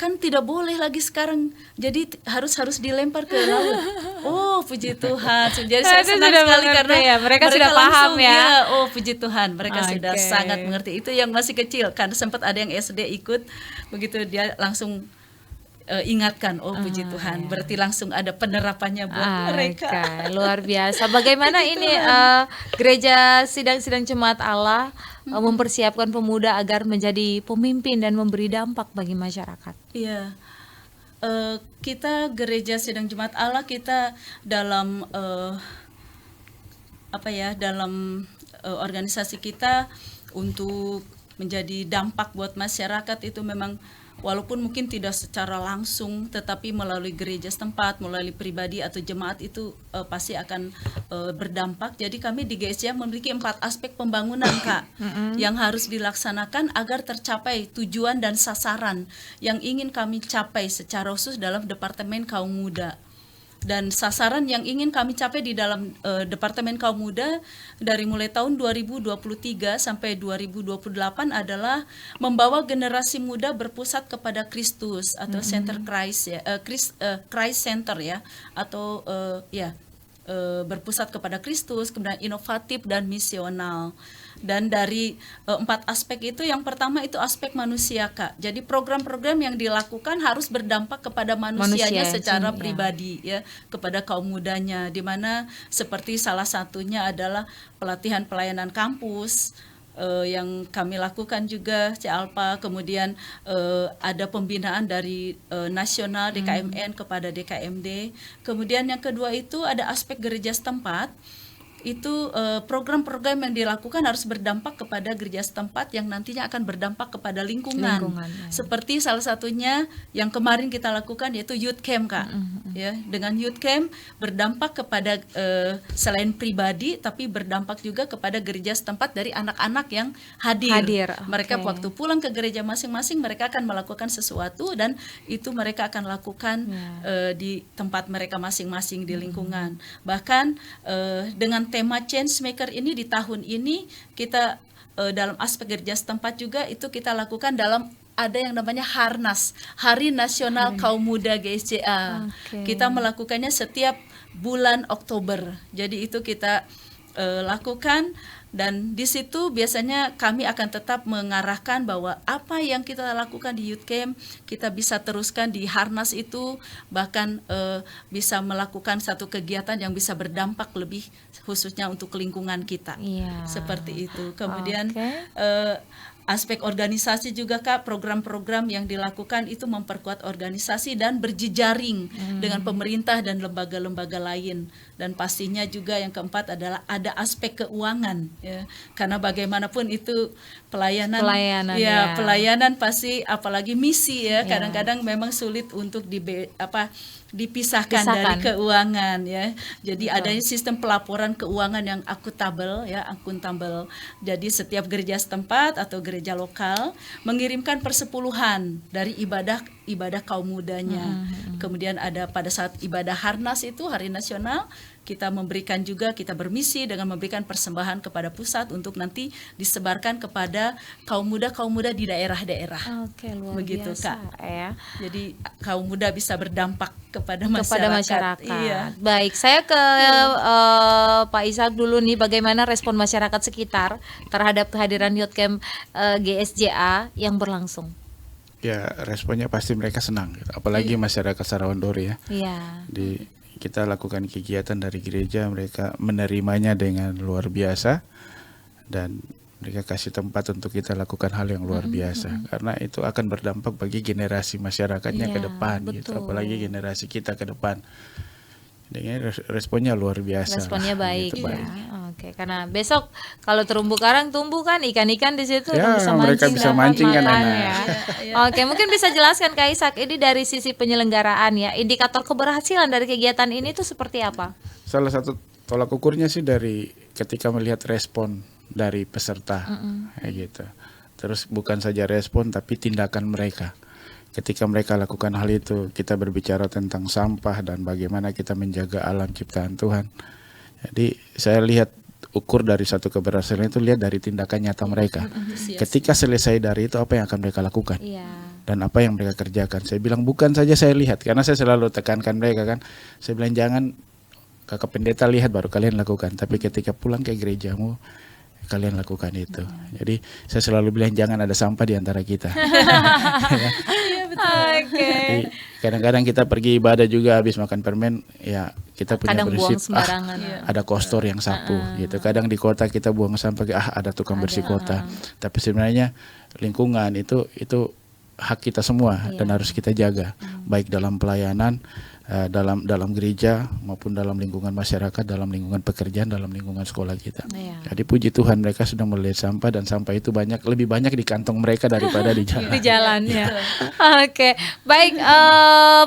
kan tidak boleh lagi sekarang, jadi harus dilempar ke laut. Oh puji Tuhan, jadi saya Itu senang sudah sekali mengerti karena ya, mereka sudah paham langsung, ya. Oh puji Tuhan, mereka sudah Oke. sangat mengerti. Itu yang masih kecil, kan sempat ada yang SD ikut, begitu dia langsung ingatkan, oh puji Tuhan, berarti langsung ada penerapannya buat mereka. Oke, luar biasa. Bagaimana ini gereja sidang-sidang jemaat Allah mempersiapkan pemuda agar menjadi pemimpin dan memberi dampak bagi masyarakat? Iya, kita gereja sidang jemaat Allah, kita dalam dalam organisasi kita untuk menjadi dampak buat masyarakat itu memang walaupun mungkin tidak secara langsung, tetapi melalui gereja setempat, melalui pribadi atau jemaat itu pasti akan berdampak. Jadi kami di GSJ memiliki 4 aspek pembangunan, Kak, yang harus dilaksanakan agar tercapai tujuan dan sasaran yang ingin kami capai secara khusus dalam Departemen Kaum Muda. Dan sasaran yang ingin kami capai di dalam Departemen Kaum Muda dari mulai tahun 2023 sampai 2028 adalah membawa generasi muda berpusat kepada Kristus atau Center Christ ya, Christ Center ya, atau berpusat kepada Kristus, kemudian inovatif dan misional. Dan dari 4 aspek itu, yang pertama itu aspek manusia, Kak. Jadi program-program yang dilakukan harus berdampak kepada manusianya secara pribadi ya, kepada kaum mudanya, di mana seperti salah satunya adalah pelatihan pelayanan kampus yang kami lakukan juga C-Alpha, kemudian ada pembinaan dari nasional DKMN kepada DKMD. Kemudian yang kedua itu ada aspek gereja setempat. Itu program-program yang dilakukan harus berdampak kepada gereja setempat yang nantinya akan berdampak kepada lingkungan. Seperti salah satunya yang kemarin kita lakukan yaitu Youth Camp, Kak. Ya, dengan Youth Camp berdampak kepada selain pribadi tapi berdampak juga kepada gereja setempat dari anak-anak yang hadir. Mereka waktu pulang ke gereja masing-masing mereka akan melakukan sesuatu dan itu mereka akan lakukan di tempat mereka masing-masing di lingkungan. Bahkan dengan tema Change Maker ini di tahun ini kita dalam aspek gereja setempat juga itu kita lakukan dalam ada yang namanya Harnas, Hari Nasional Kaum Muda GSJA. Kita melakukannya setiap bulan Oktober. Jadi itu kita lakukan. Dan di situ biasanya kami akan tetap mengarahkan bahwa apa yang kita lakukan di Youth Camp kita bisa teruskan di Harnas itu, bahkan bisa melakukan satu kegiatan yang bisa berdampak lebih khususnya untuk lingkungan kita. Seperti itu. Kemudian aspek organisasi juga, Kak, program-program yang dilakukan itu memperkuat organisasi dan berjejaring dengan pemerintah dan lembaga-lembaga lain. Dan pastinya juga yang keempat adalah ada aspek keuangan ya. Karena bagaimanapun itu pelayanan pelayanan pasti apalagi misi ya, kadang-kadang memang sulit untuk dipisahkan dari keuangan ya. Jadi adanya sistem pelaporan keuangan yang akuntabel ya, akuntabel. Jadi setiap gereja setempat atau gereja lokal mengirimkan persepuluhan dari ibadah kaum mudanya. Kemudian ada pada saat ibadah Harnas itu Hari Nasional kita memberikan juga, kita bermisi dengan memberikan persembahan kepada pusat untuk nanti disebarkan kepada kaum muda di daerah-daerah. Luar begitu, biasa, Kak. Ya. Jadi kaum muda bisa berdampak kepada masyarakat. Iya. Baik, saya ke Pak Ishak dulu nih, bagaimana respon masyarakat sekitar terhadap kehadiran Youth Camp GSJA yang berlangsung? Ya, responnya pasti mereka senang, apalagi masyarakat Sarawandori ya. Kita lakukan kegiatan dari gereja, mereka menerimanya dengan luar biasa dan mereka kasih tempat untuk kita lakukan hal yang luar biasa karena itu akan berdampak bagi generasi masyarakatnya ke depan gitu, apalagi generasi kita ke depan. Dengan responnya luar biasa. Responnya baik, gitu, ya. Karena besok kalau terumbu karang tumbuh kan ikan-ikan di situ mereka bisa mancing kan ya. Mungkin bisa jelaskan Kak Ishak ini dari sisi penyelenggaraan ya, indikator keberhasilan dari kegiatan ini tuh seperti apa? Salah satu tolak ukurnya sih dari ketika melihat respon dari peserta kayak gitu. Terus bukan saja respon tapi tindakan mereka. Ketika mereka lakukan hal itu, kita berbicara tentang sampah dan bagaimana kita menjaga alam ciptaan Tuhan. Jadi saya lihat ukur dari satu keberhasilan itu lihat dari tindakan nyata mereka. Ketika selesai dari itu apa yang akan mereka lakukan? dan apa yang mereka kerjakan. Saya bilang bukan saja saya lihat, karena saya selalu tekankan mereka kan. Saya bilang jangan kakak pendeta lihat baru kalian lakukan, tapi ketika pulang ke gerejamu kalian lakukan itu. Jadi saya selalu bilang jangan ada sampah di antara kita. Jadi kadang-kadang kita pergi ibadah juga habis makan permen, ya kita punya Kadang prinsip buang sembarangan. ada kostor yang sapu gitu. Kadang di kota kita buang sampah, ada tukang bersih kota. Tapi sebenarnya lingkungan itu hak kita semua dan harus kita jaga, baik dalam pelayanan, dalam gereja maupun dalam lingkungan masyarakat, dalam lingkungan pekerjaan, dalam lingkungan sekolah kita. Jadi puji Tuhan mereka sudah melihat sampah, dan sampah itu lebih banyak di kantong mereka daripada di jalan. Di jalan ya. Oke, baik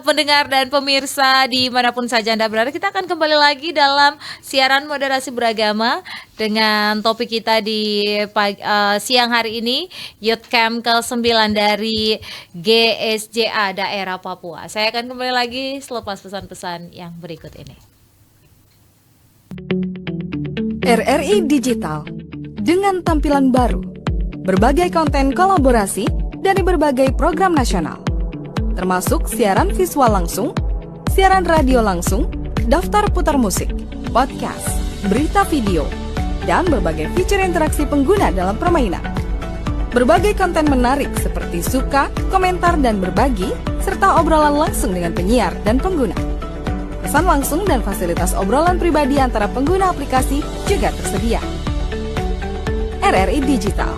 pendengar dan pemirsa dimanapun saja Anda berada, kita akan kembali lagi dalam siaran moderasi beragama dengan topik kita di siang hari ini, Youth Camp ke-9 dari GSJA daerah Papua. Saya akan kembali lagi selepas pesan-pesan yang berikut ini. RRI Digital dengan tampilan baru, berbagai konten kolaborasi dari berbagai program nasional, termasuk siaran visual langsung, siaran radio langsung, daftar putar musik, podcast, berita video, dan berbagai fitur interaksi pengguna dalam permainan. Berbagai konten menarik seperti suka, komentar, dan berbagi, serta obrolan langsung dengan penyiar dan pengguna. Pesan langsung dan fasilitas obrolan pribadi antara pengguna aplikasi juga tersedia. RRI Digital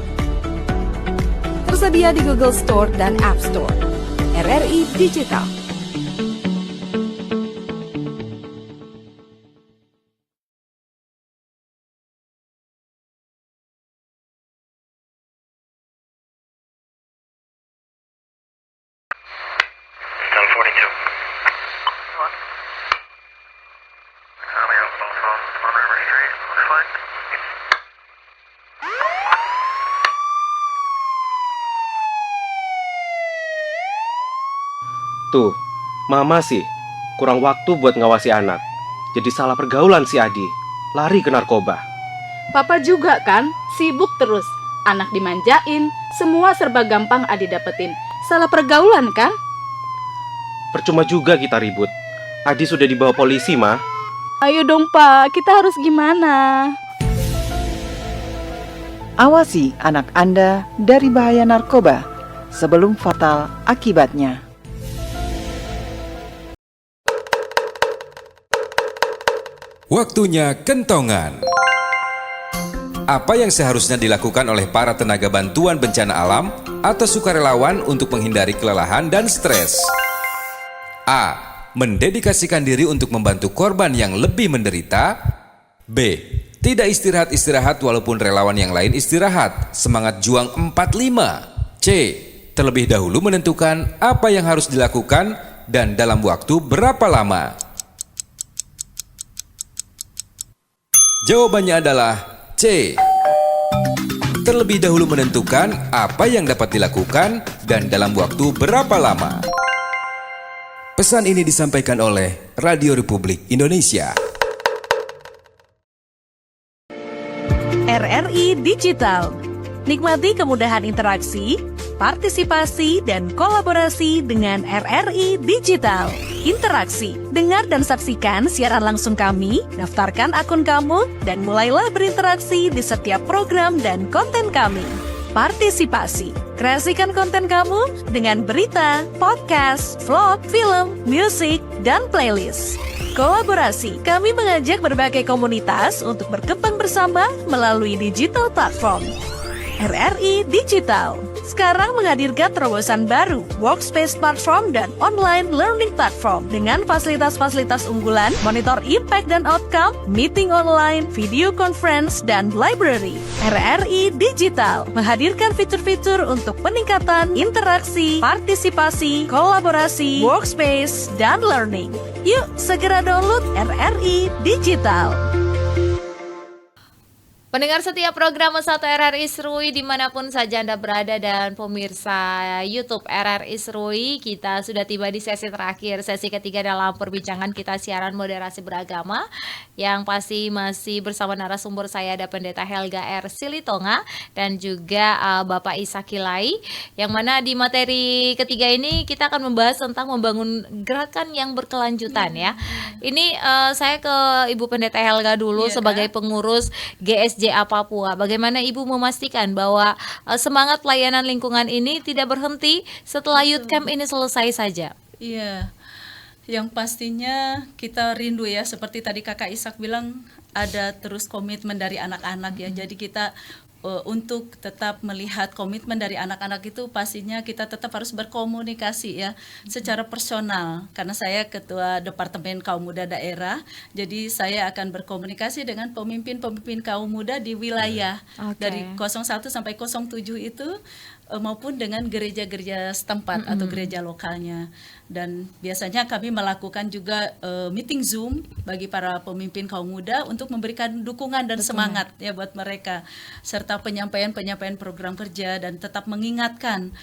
tersedia di Google Store dan App Store. RRI Digital. Tuh, mama sih kurang waktu buat ngawasi anak. Jadi salah pergaulan si Adi, lari ke narkoba. Papa juga kan, sibuk terus. Anak dimanjain, semua serba gampang Adi dapetin. Salah pergaulan kan? Percuma juga kita ribut. Adi sudah dibawa polisi, Ma. Ayo dong Pak, kita harus gimana? Awasi anak Anda dari bahaya narkoba sebelum fatal akibatnya. Waktunya kentongan. Apa yang seharusnya dilakukan oleh para tenaga bantuan bencana alam atau sukarelawan untuk menghindari kelelahan dan stres? A. Mendedikasikan diri untuk membantu korban yang lebih menderita. B. Tidak istirahat-istirahat walaupun relawan yang lain istirahat. Semangat juang 45. C. Terlebih dahulu menentukan apa yang harus dilakukan dan dalam waktu berapa lama. Jawabannya adalah C. Terlebih dahulu menentukan apa yang dapat dilakukan dan dalam waktu berapa lama. Pesan ini disampaikan oleh Radio Republik Indonesia. RRI Digital. Nikmati kemudahan interaksi, partisipasi, dan kolaborasi dengan RRI Digital. Interaksi, dengar dan saksikan siaran langsung kami, daftarkan akun kamu, dan mulailah berinteraksi di setiap program dan konten kami. Partisipasi, kreasikan konten kamu dengan berita, podcast, vlog, film, musik, dan playlist. Kolaborasi, kami mengajak berbagai komunitas untuk berkembang bersama melalui digital platform. RRI Digital sekarang menghadirkan terobosan baru, workspace platform dan online learning platform dengan fasilitas-fasilitas unggulan, monitor impact dan outcome, meeting online, video conference, dan library. RRI Digital menghadirkan fitur-fitur untuk peningkatan interaksi, partisipasi, kolaborasi, workspace, dan learning. Yuk segera download RRI Digital. Pendengar setiap program 1 RRI Serui dimanapun saja Anda berada dan pemirsa YouTube RRI Serui, kita sudah tiba di sesi terakhir, sesi ketiga dalam perbincangan kita siaran moderasi beragama yang pasti masih bersama narasumber saya ada Pendeta Helga R. Silitonga dan juga Bapak Ishak Kilai, yang mana di materi ketiga ini kita akan membahas tentang membangun gerakan yang berkelanjutan ya. Ini saya ke Ibu Pendeta Helga dulu sebagai pengurus GSJA Papua. Bagaimana Ibu memastikan bahwa semangat pelayanan lingkungan ini tidak berhenti setelah Youth Camp ini selesai saja? Iya, yang pastinya kita rindu ya, seperti tadi Kakak Ishak bilang, ada terus komitmen dari anak-anak ya. Jadi kita untuk tetap melihat komitmen dari anak-anak itu, pastinya kita tetap harus berkomunikasi ya secara personal, karena saya ketua Departemen Kaum Muda Daerah, jadi saya akan berkomunikasi dengan pemimpin-pemimpin kaum muda di wilayah dari 01 sampai 07 itu, maupun dengan gereja-gereja setempat atau gereja lokalnya. Dan biasanya kami melakukan juga meeting Zoom bagi para pemimpin kaum muda untuk memberikan dukungan dan semangat ya buat mereka, serta penyampaian program kerja, dan tetap mengingatkan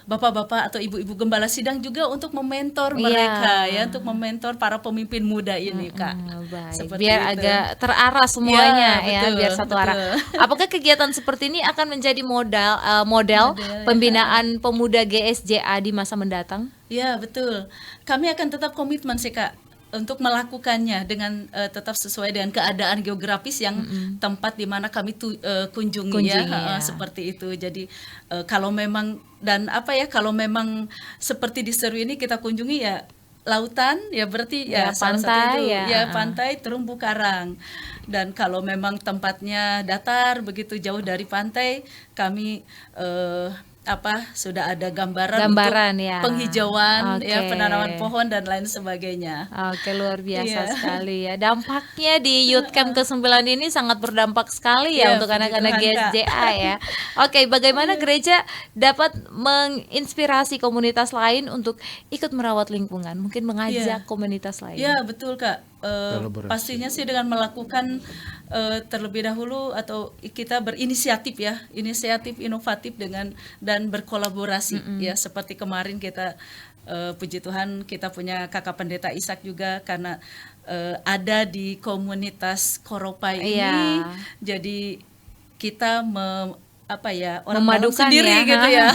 bapak-bapak atau ibu-ibu gembala sidang juga untuk mementor mereka ya, untuk mementor para pemimpin muda ini Kak. Baik. Biar itu agak terarah semuanya ya, betul, biar satu arah. Apakah kegiatan seperti ini akan menjadi model pembinaan pemuda GSJA di masa mendatang? Ya betul, kami akan tetap komitmen sih Kak untuk melakukannya dengan tetap sesuai dengan keadaan geografis yang tempat di mana kami kunjungi ya, seperti itu. Jadi kalau memang kalau memang seperti di Seru ini kita kunjungi ya lautan ya, berarti ya salah satu itu ya pantai terumbu karang. Dan kalau memang tempatnya datar begitu jauh dari pantai, kami sudah ada gambaran untuk ya, penghijauan ya, penanaman pohon dan lain sebagainya. Oke, luar biasa sekali ya. Dampaknya di Youth Camp ke-9 ini sangat berdampak sekali ya untuk anak-anak GSJA ya. Oke, bagaimana gereja dapat menginspirasi komunitas lain untuk ikut merawat lingkungan, mungkin mengajak komunitas lain? Ya, betul Kak. Pastinya sih dengan melakukan terlebih dahulu, atau kita berinisiatif ya, inisiatif inovatif dan berkolaborasi ya, seperti kemarin kita puji Tuhan kita punya Kakak Pendeta Ishak juga, karena ada di komunitas Koropai ini, jadi kita orang malam sendiri gitu ya.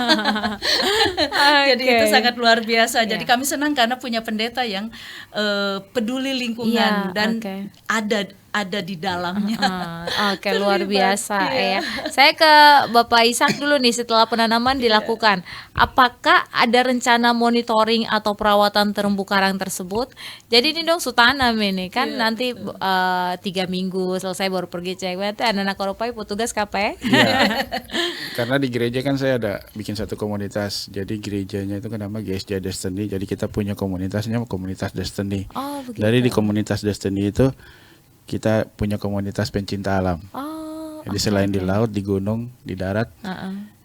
Jadi itu sangat luar biasa. Jadi kami senang karena punya pendeta yang peduli lingkungan dan ada di dalamnya. Oke, luar biasa ya. Saya ke Bapak Ishak dulu nih, setelah penanaman dilakukan, apakah ada rencana monitoring atau perawatan terumbu karang tersebut? Jadi ini dong sutanam ini kan nanti 3 minggu selesai baru pergi cek. Berarti anak-anak Koropai petugas KP. Iya. Karena di gereja kan saya ada bikin satu komunitas. Jadi gerejanya itu kan nama GSJ Destiny. Jadi kita punya komunitasnya, komunitas Destiny. Dari di komunitas Destiny itu kita punya komunitas pencinta alam. Jadi selain di laut, di gunung, di darat.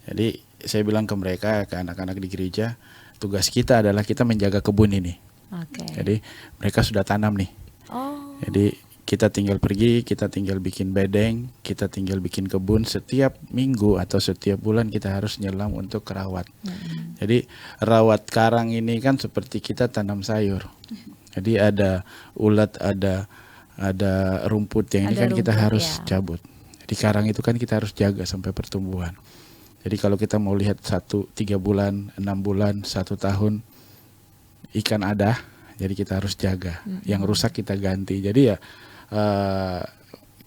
Jadi saya bilang ke mereka, ke anak-anak di gereja, tugas kita adalah kita menjaga kebun ini. Jadi mereka sudah tanam nih. Jadi kita tinggal pergi, kita tinggal bikin bedeng, kita tinggal bikin kebun. Setiap minggu atau setiap bulan kita harus nyelam untuk rawat. Jadi rawat karang ini kan seperti kita tanam sayur. Jadi ada ulat, ada rumput yang ini kan kita harus cabut. Di karang itu kan kita harus jaga sampai pertumbuhan. Jadi kalau kita mau lihat 3 bulan, 6 bulan, 1 tahun, ikan ada, jadi kita harus jaga. Yang rusak kita ganti. Jadi ya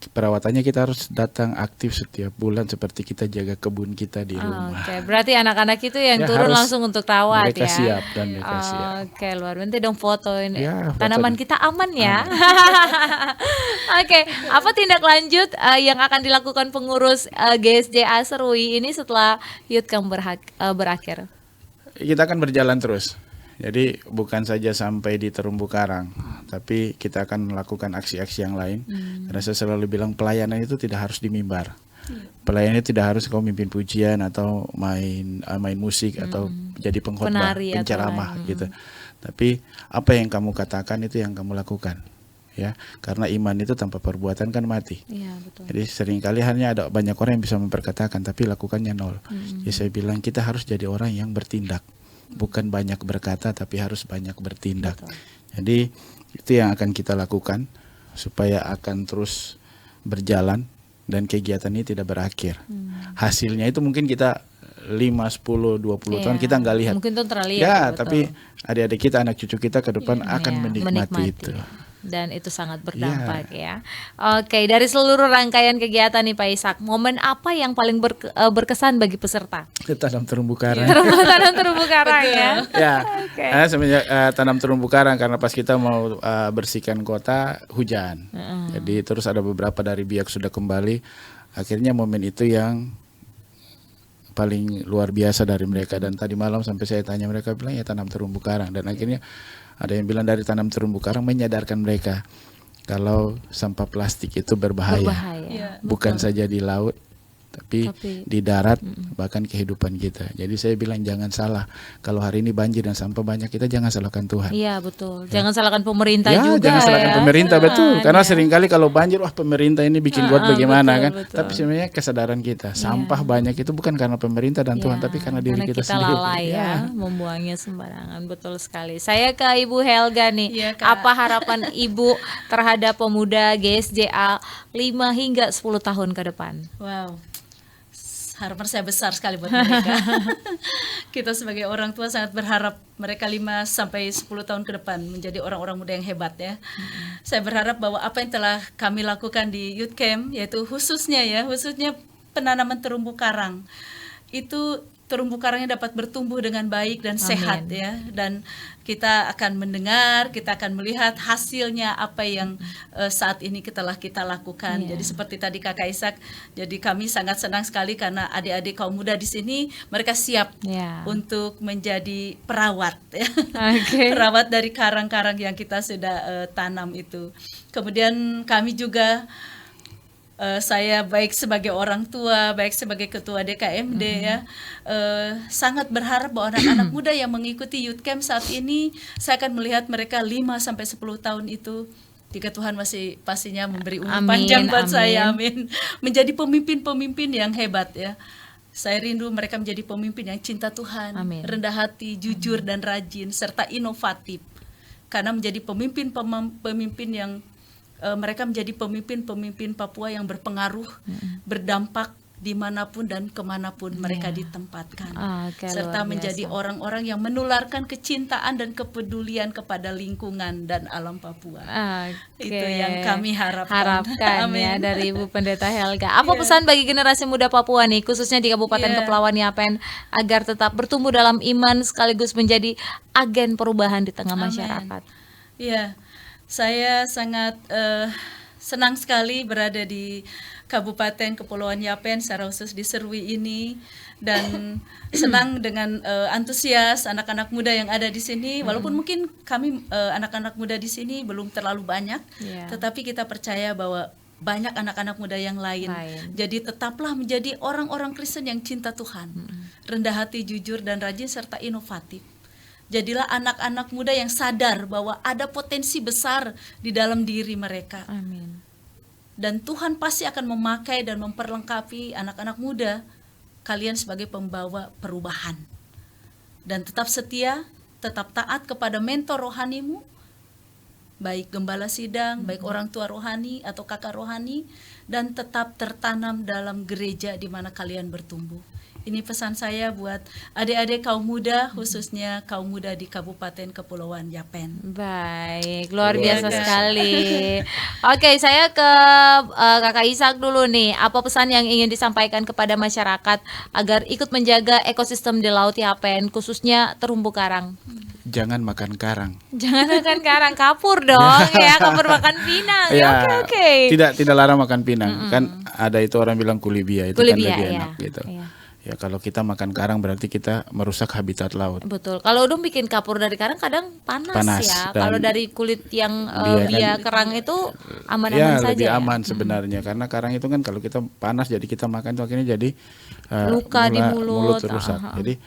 perawatannya kita harus datang aktif setiap bulan seperti kita jaga kebun kita di rumah. Berarti anak-anak itu yang turun langsung untuk rawat mereka siap dan mereka siap. Luar biasa dong fotoin. Tanaman kita aman ya. Apa tindak lanjut yang akan dilakukan pengurus GSJA Serui ini setelah Youth Camp berakhir? Kita akan berjalan terus. Jadi bukan saja sampai di terumbu karang, tapi kita akan melakukan aksi-aksi yang lain. Karena saya selalu bilang pelayanan itu tidak harus di mimbar. Pelayanan itu tidak harus kau mimpin pujian atau main musik atau jadi pengkhotbah, penceramah gitu. Tapi apa yang kamu katakan itu yang kamu lakukan. ya, karena iman itu tanpa perbuatan kan mati. Iya, betul. Jadi seringkali hanya ada banyak orang yang bisa memperkatakan tapi lakukannya nol. Jadi saya bilang kita harus jadi orang yang bertindak, bukan banyak berkata tapi harus banyak bertindak. Betul. Jadi itu yang akan kita lakukan supaya akan terus berjalan dan kegiatan ini tidak berakhir. Hasilnya itu mungkin kita 5, 10, 20 tahun kita nggak lihat. Mungkin itu terlihat. Ya, betul. tapi adik-adik kita, anak cucu kita ke depan akan Iya, menikmati itu. Dan itu sangat berdampak ya. Oke, dari seluruh rangkaian kegiatan nih Pak Ishak, momen apa yang paling berkesan bagi peserta? Tanam terumbu karang. Tanam terumbu karang ya. Ya, Oke. semenjak tanam terumbu karang karena pas kita mau bersihkan kota hujan. Jadi terus ada beberapa dari Biak sudah kembali. Akhirnya momen itu yang paling luar biasa dari mereka, dan tadi malam sampai saya tanya mereka bilang ya tanam terumbu karang, dan akhirnya ada yang bilang dari tanam terumbu karang menyadarkan mereka kalau sampah plastik itu berbahaya. Bukan saja di laut tapi di darat, bahkan kehidupan kita. Jadi saya bilang jangan salah, kalau hari ini banjir dan sampah banyak, kita jangan salahkan Tuhan. Iya, betul. Jangan salahkan pemerintah Ya, juga jangan salahkan ya. pemerintah, betul. Karena seringkali kalau banjir, wah pemerintah ini bikin buat bagaimana betul, kan. betul. Tapi sebenarnya kesadaran kita, sampah banyak itu bukan karena pemerintah dan Tuhan, tapi karena diri kita sendiri. lalai ya, membuangnya sembarangan. Betul sekali. Saya ke Ibu Helga nih. Iya, Kak. Apa harapan Ibu terhadap pemuda GSJA 5 hingga 10 tahun ke depan? Wow, harapan saya besar sekali buat mereka. Kita sebagai orang tua sangat berharap mereka 5 sampai 10 tahun ke depan menjadi orang-orang muda yang hebat ya. Saya berharap bahwa apa yang telah kami lakukan di Youth Camp, yaitu khususnya penanaman terumbu karang, itu terumbu karangnya dapat bertumbuh dengan baik dan sehat ya, dan kita akan mendengar, kita akan melihat hasilnya apa yang saat ini telah kita lakukan. Jadi seperti tadi Kakak Ishak, jadi kami sangat senang sekali karena adik-adik kaum muda di sini mereka siap untuk menjadi perawat ya. Perawat dari karang-karang yang kita sudah tanam itu. Kemudian kami juga saya baik sebagai orang tua, baik sebagai ketua DKMD ya, sangat berharap bahwa anak-anak muda yang mengikuti Youth Camp saat ini, saya akan melihat mereka 5 sampai 10 tahun itu, jika Tuhan masih pastinya memberi umur panjang buat saya, amin, menjadi pemimpin-pemimpin yang hebat ya. Saya rindu mereka menjadi pemimpin yang cinta Tuhan, rendah hati, jujur dan rajin, serta inovatif. Karena menjadi pemimpin yang mereka menjadi pemimpin-pemimpin Papua yang berpengaruh, berdampak dimanapun dan kemanapun mereka ditempatkan, serta menjadi orang-orang yang menularkan kecintaan dan kepedulian kepada lingkungan dan alam Papua. Itu yang kami harapkan ya dari Ibu Pendeta Helga. Apa pesan bagi generasi muda Papua nih, khususnya di Kabupaten Kepulauan Yapen, agar tetap bertumbuh dalam iman sekaligus menjadi agen perubahan di tengah masyarakat? Iya, saya sangat senang sekali berada di Kabupaten Kepulauan Yapen, secara khusus di Serui ini, dan senang dengan antusias anak-anak muda yang ada di sini. Walaupun mungkin kami anak-anak muda di sini belum terlalu banyak, tetapi kita percaya bahwa banyak anak-anak muda yang lain. Jadi tetaplah menjadi orang-orang Kristen yang cinta Tuhan, rendah hati, jujur dan rajin serta inovatif. Jadilah anak-anak muda yang sadar bahwa ada potensi besar di dalam diri mereka. Amin. Dan Tuhan pasti akan memakai dan memperlengkapi anak-anak muda kalian sebagai pembawa perubahan. Dan tetap setia, tetap taat kepada mentor rohanimu, baik gembala sidang, baik orang tua rohani atau kakak rohani, dan tetap tertanam dalam gereja di mana kalian bertumbuh. Ini pesan saya buat adik-adik kaum muda, khususnya kaum muda di Kabupaten Kepulauan Yapen. Baik, luar biasa sekali. Oke, saya ke Kakak Ishak dulu nih. Apa pesan yang ingin disampaikan kepada masyarakat agar ikut menjaga ekosistem di Laut Yapen, khususnya terumbu karang? Jangan makan karang. Jangan makan karang, kapur dong ya, kapur makan pinang. Ya, Oke. Tidak larang makan pinang. Kan ada itu orang bilang kulibia, itu kan lebih enak gitu. Ya kalau kita makan karang berarti kita merusak habitat laut. Betul. Kalau Udung bikin kapur dari karang kadang panas ya. Kalau dari kulit yang kerang itu aman-aman saja. Lebih aman sebenarnya, karena karang itu kan kalau kita panas jadi kita makan itu akhirnya jadi luka di mulut rusak. Jadi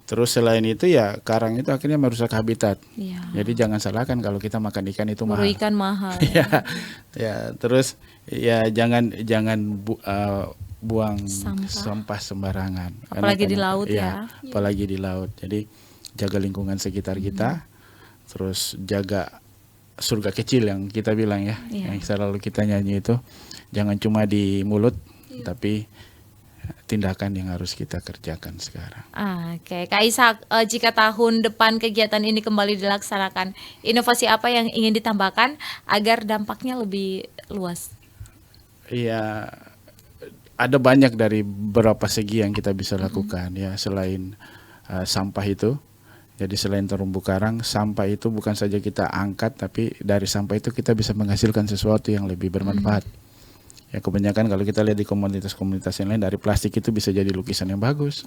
Terus selain itu ya karang itu akhirnya merusak habitat. Iya. Jadi jangan salahkan kalau kita makan ikan itu Buru mahal. ikan mahal. Ya, terus ya jangan buang sampah sembarangan. Apalagi di laut ya. Apalagi di laut. Jadi jaga lingkungan sekitar kita. Terus jaga surga kecil yang kita bilang ya, yang selalu kita nyanyi itu. Jangan cuma di mulut, tapi tindakan yang harus kita kerjakan sekarang. Oke, Kak Ishak, jika tahun depan kegiatan ini kembali dilaksanakan, inovasi apa yang ingin ditambahkan agar dampaknya lebih luas? Iya, ada banyak dari beberapa segi yang kita bisa lakukan ya, selain sampah itu. Jadi selain terumbu karang, sampah itu bukan saja kita angkat, tapi dari sampah itu kita bisa menghasilkan sesuatu yang lebih bermanfaat. Ya, kebanyakan kalau kita lihat di komunitas-komunitas yang lain, dari plastik itu bisa jadi lukisan yang bagus.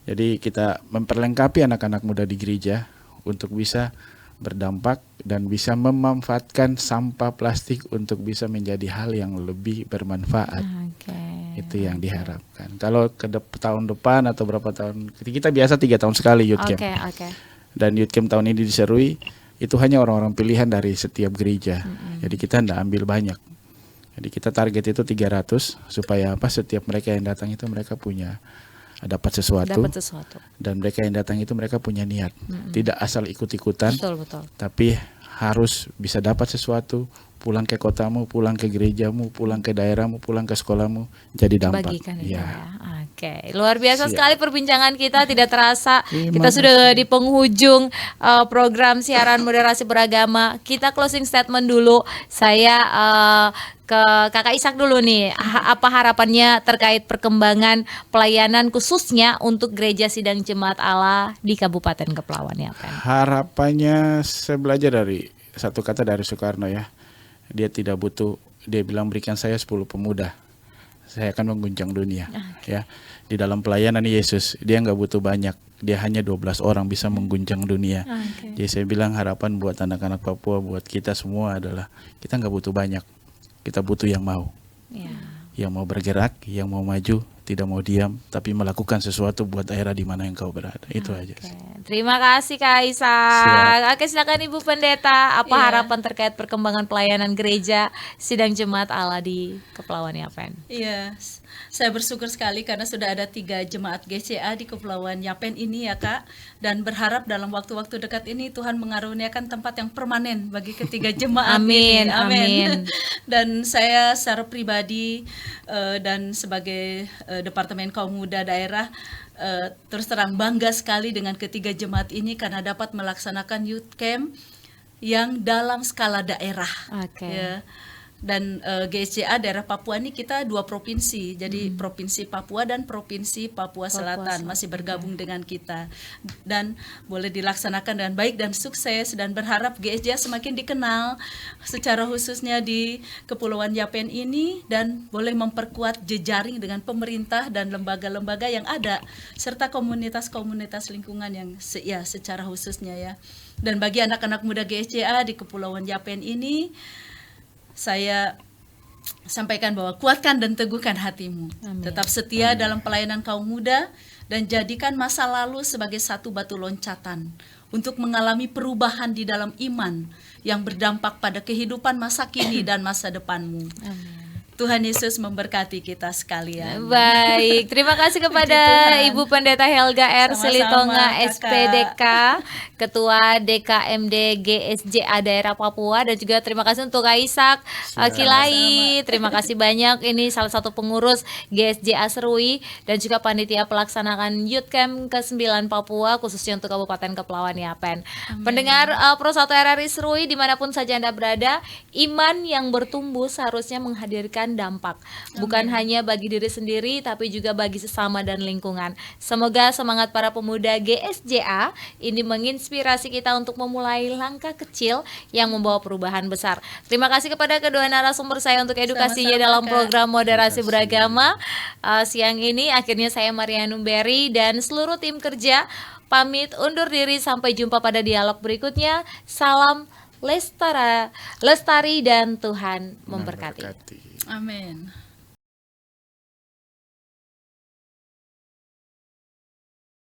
Jadi kita memperlengkapi anak-anak muda di gereja untuk bisa berdampak dan bisa memanfaatkan sampah plastik untuk bisa menjadi hal yang lebih bermanfaat. Itu yang diharapkan. Kalau ke tahun depan atau berapa tahun, kita biasa 3 tahun sekali youth camp. Dan youth camp tahun ini diserui, itu hanya orang-orang pilihan dari setiap gereja. Jadi kita tidak ambil banyak. Jadi kita target itu 300 supaya setiap mereka yang datang itu mereka punya dapat sesuatu. Dan mereka yang datang itu mereka punya niat. Tidak asal ikut-ikutan. Tapi harus bisa dapat sesuatu, pulang ke kotamu, pulang ke gerejamu, pulang ke daerahmu, pulang ke sekolahmu, jadi dampak. Bagikan ya. Oke, luar biasa sekali perbincangan kita, tidak terasa kita sudah di penghujung program siaran moderasi beragama. Kita closing statement dulu. Saya ke Kakak Ishak dulu nih, apa harapannya terkait perkembangan pelayanan khususnya untuk Gereja Sidang Jemaat Allah di Kabupaten Kepulauan Yapen? Harapannya saya belajar dari satu kata dari Soekarno ya. Dia tidak butuh, dia bilang berikan saya 10 pemuda, saya akan mengguncang dunia. Ya, di dalam pelayanan Yesus dia nggak butuh banyak, dia hanya 12 orang bisa mengguncang dunia. Jadi saya bilang harapan buat anak-anak Papua, buat kita semua adalah kita nggak butuh banyak, kita butuh yang mau, yang mau bergerak, yang mau maju, tidak mau diam, tapi melakukan sesuatu buat daerah di mana yang kau berada. Itu aja. Terima kasih Kak Ishak. Oke, silakan Ibu Pendeta, apa harapan terkait perkembangan pelayanan Gereja Sidang Jemaat Allah di Kepulauan Yapen? Iya, saya bersyukur sekali karena sudah ada 3 jemaat GCA di Kepulauan Yapen ini ya Kak, dan berharap dalam waktu-waktu dekat ini Tuhan mengaruniakan tempat yang permanen bagi ketiga jemaat. Amin, ini. amin. Dan saya secara pribadi dan sebagai Departemen Kaum Muda Daerah terus terang bangga sekali dengan ketiga jemaat ini karena dapat melaksanakan youth camp yang dalam skala daerah. Ya. Dan GSCA daerah Papua ini kita 2 provinsi, jadi Provinsi Papua dan Provinsi Papua Selatan masih bergabung dengan kita, dan boleh dilaksanakan dengan baik dan sukses, dan berharap GSCA semakin dikenal secara khususnya di Kepulauan Yapen ini, dan boleh memperkuat jejaring dengan pemerintah dan lembaga-lembaga yang ada serta komunitas-komunitas lingkungan yang secara khususnya ya. Dan bagi anak-anak muda GSCA di Kepulauan Yapen ini, saya sampaikan bahwa kuatkan dan teguhkan hatimu. Tetap setia dalam pelayanan kaum muda dan jadikan masa lalu sebagai satu batu loncatan untuk mengalami perubahan di dalam iman yang berdampak pada kehidupan masa kini dan masa depanmu. Tuhan Yesus memberkati kita sekalian. Baik, terima kasih kepada Ibu Pendeta Helga R. Silitonga SPDK, Ketua DKMD GSJA Daerah Papua, dan juga terima kasih untuk Kak Ishak Kilai. Terima kasih banyak, ini salah satu pengurus GSJA Serui dan juga panitia pelaksanaan Youth Camp ke-9 Papua khususnya untuk Kabupaten Kepulauan Yapen. Pendengar Pro 1 RRI Serui dimanapun saja Anda berada, iman yang bertumbuh seharusnya menghadirkan dampak, bukan hanya bagi diri sendiri tapi juga bagi sesama dan lingkungan. Semoga semangat para pemuda GSJA ini menginspirasi kita untuk memulai langkah kecil yang membawa perubahan besar. Terima kasih kepada kedua narasumber saya untuk edukasinya dalam program moderasi beragama siang ini. Akhirnya saya Marianum Berry dan seluruh tim kerja pamit undur diri, sampai jumpa pada dialog berikutnya. Salam lestari dan Tuhan memberkati. Amin.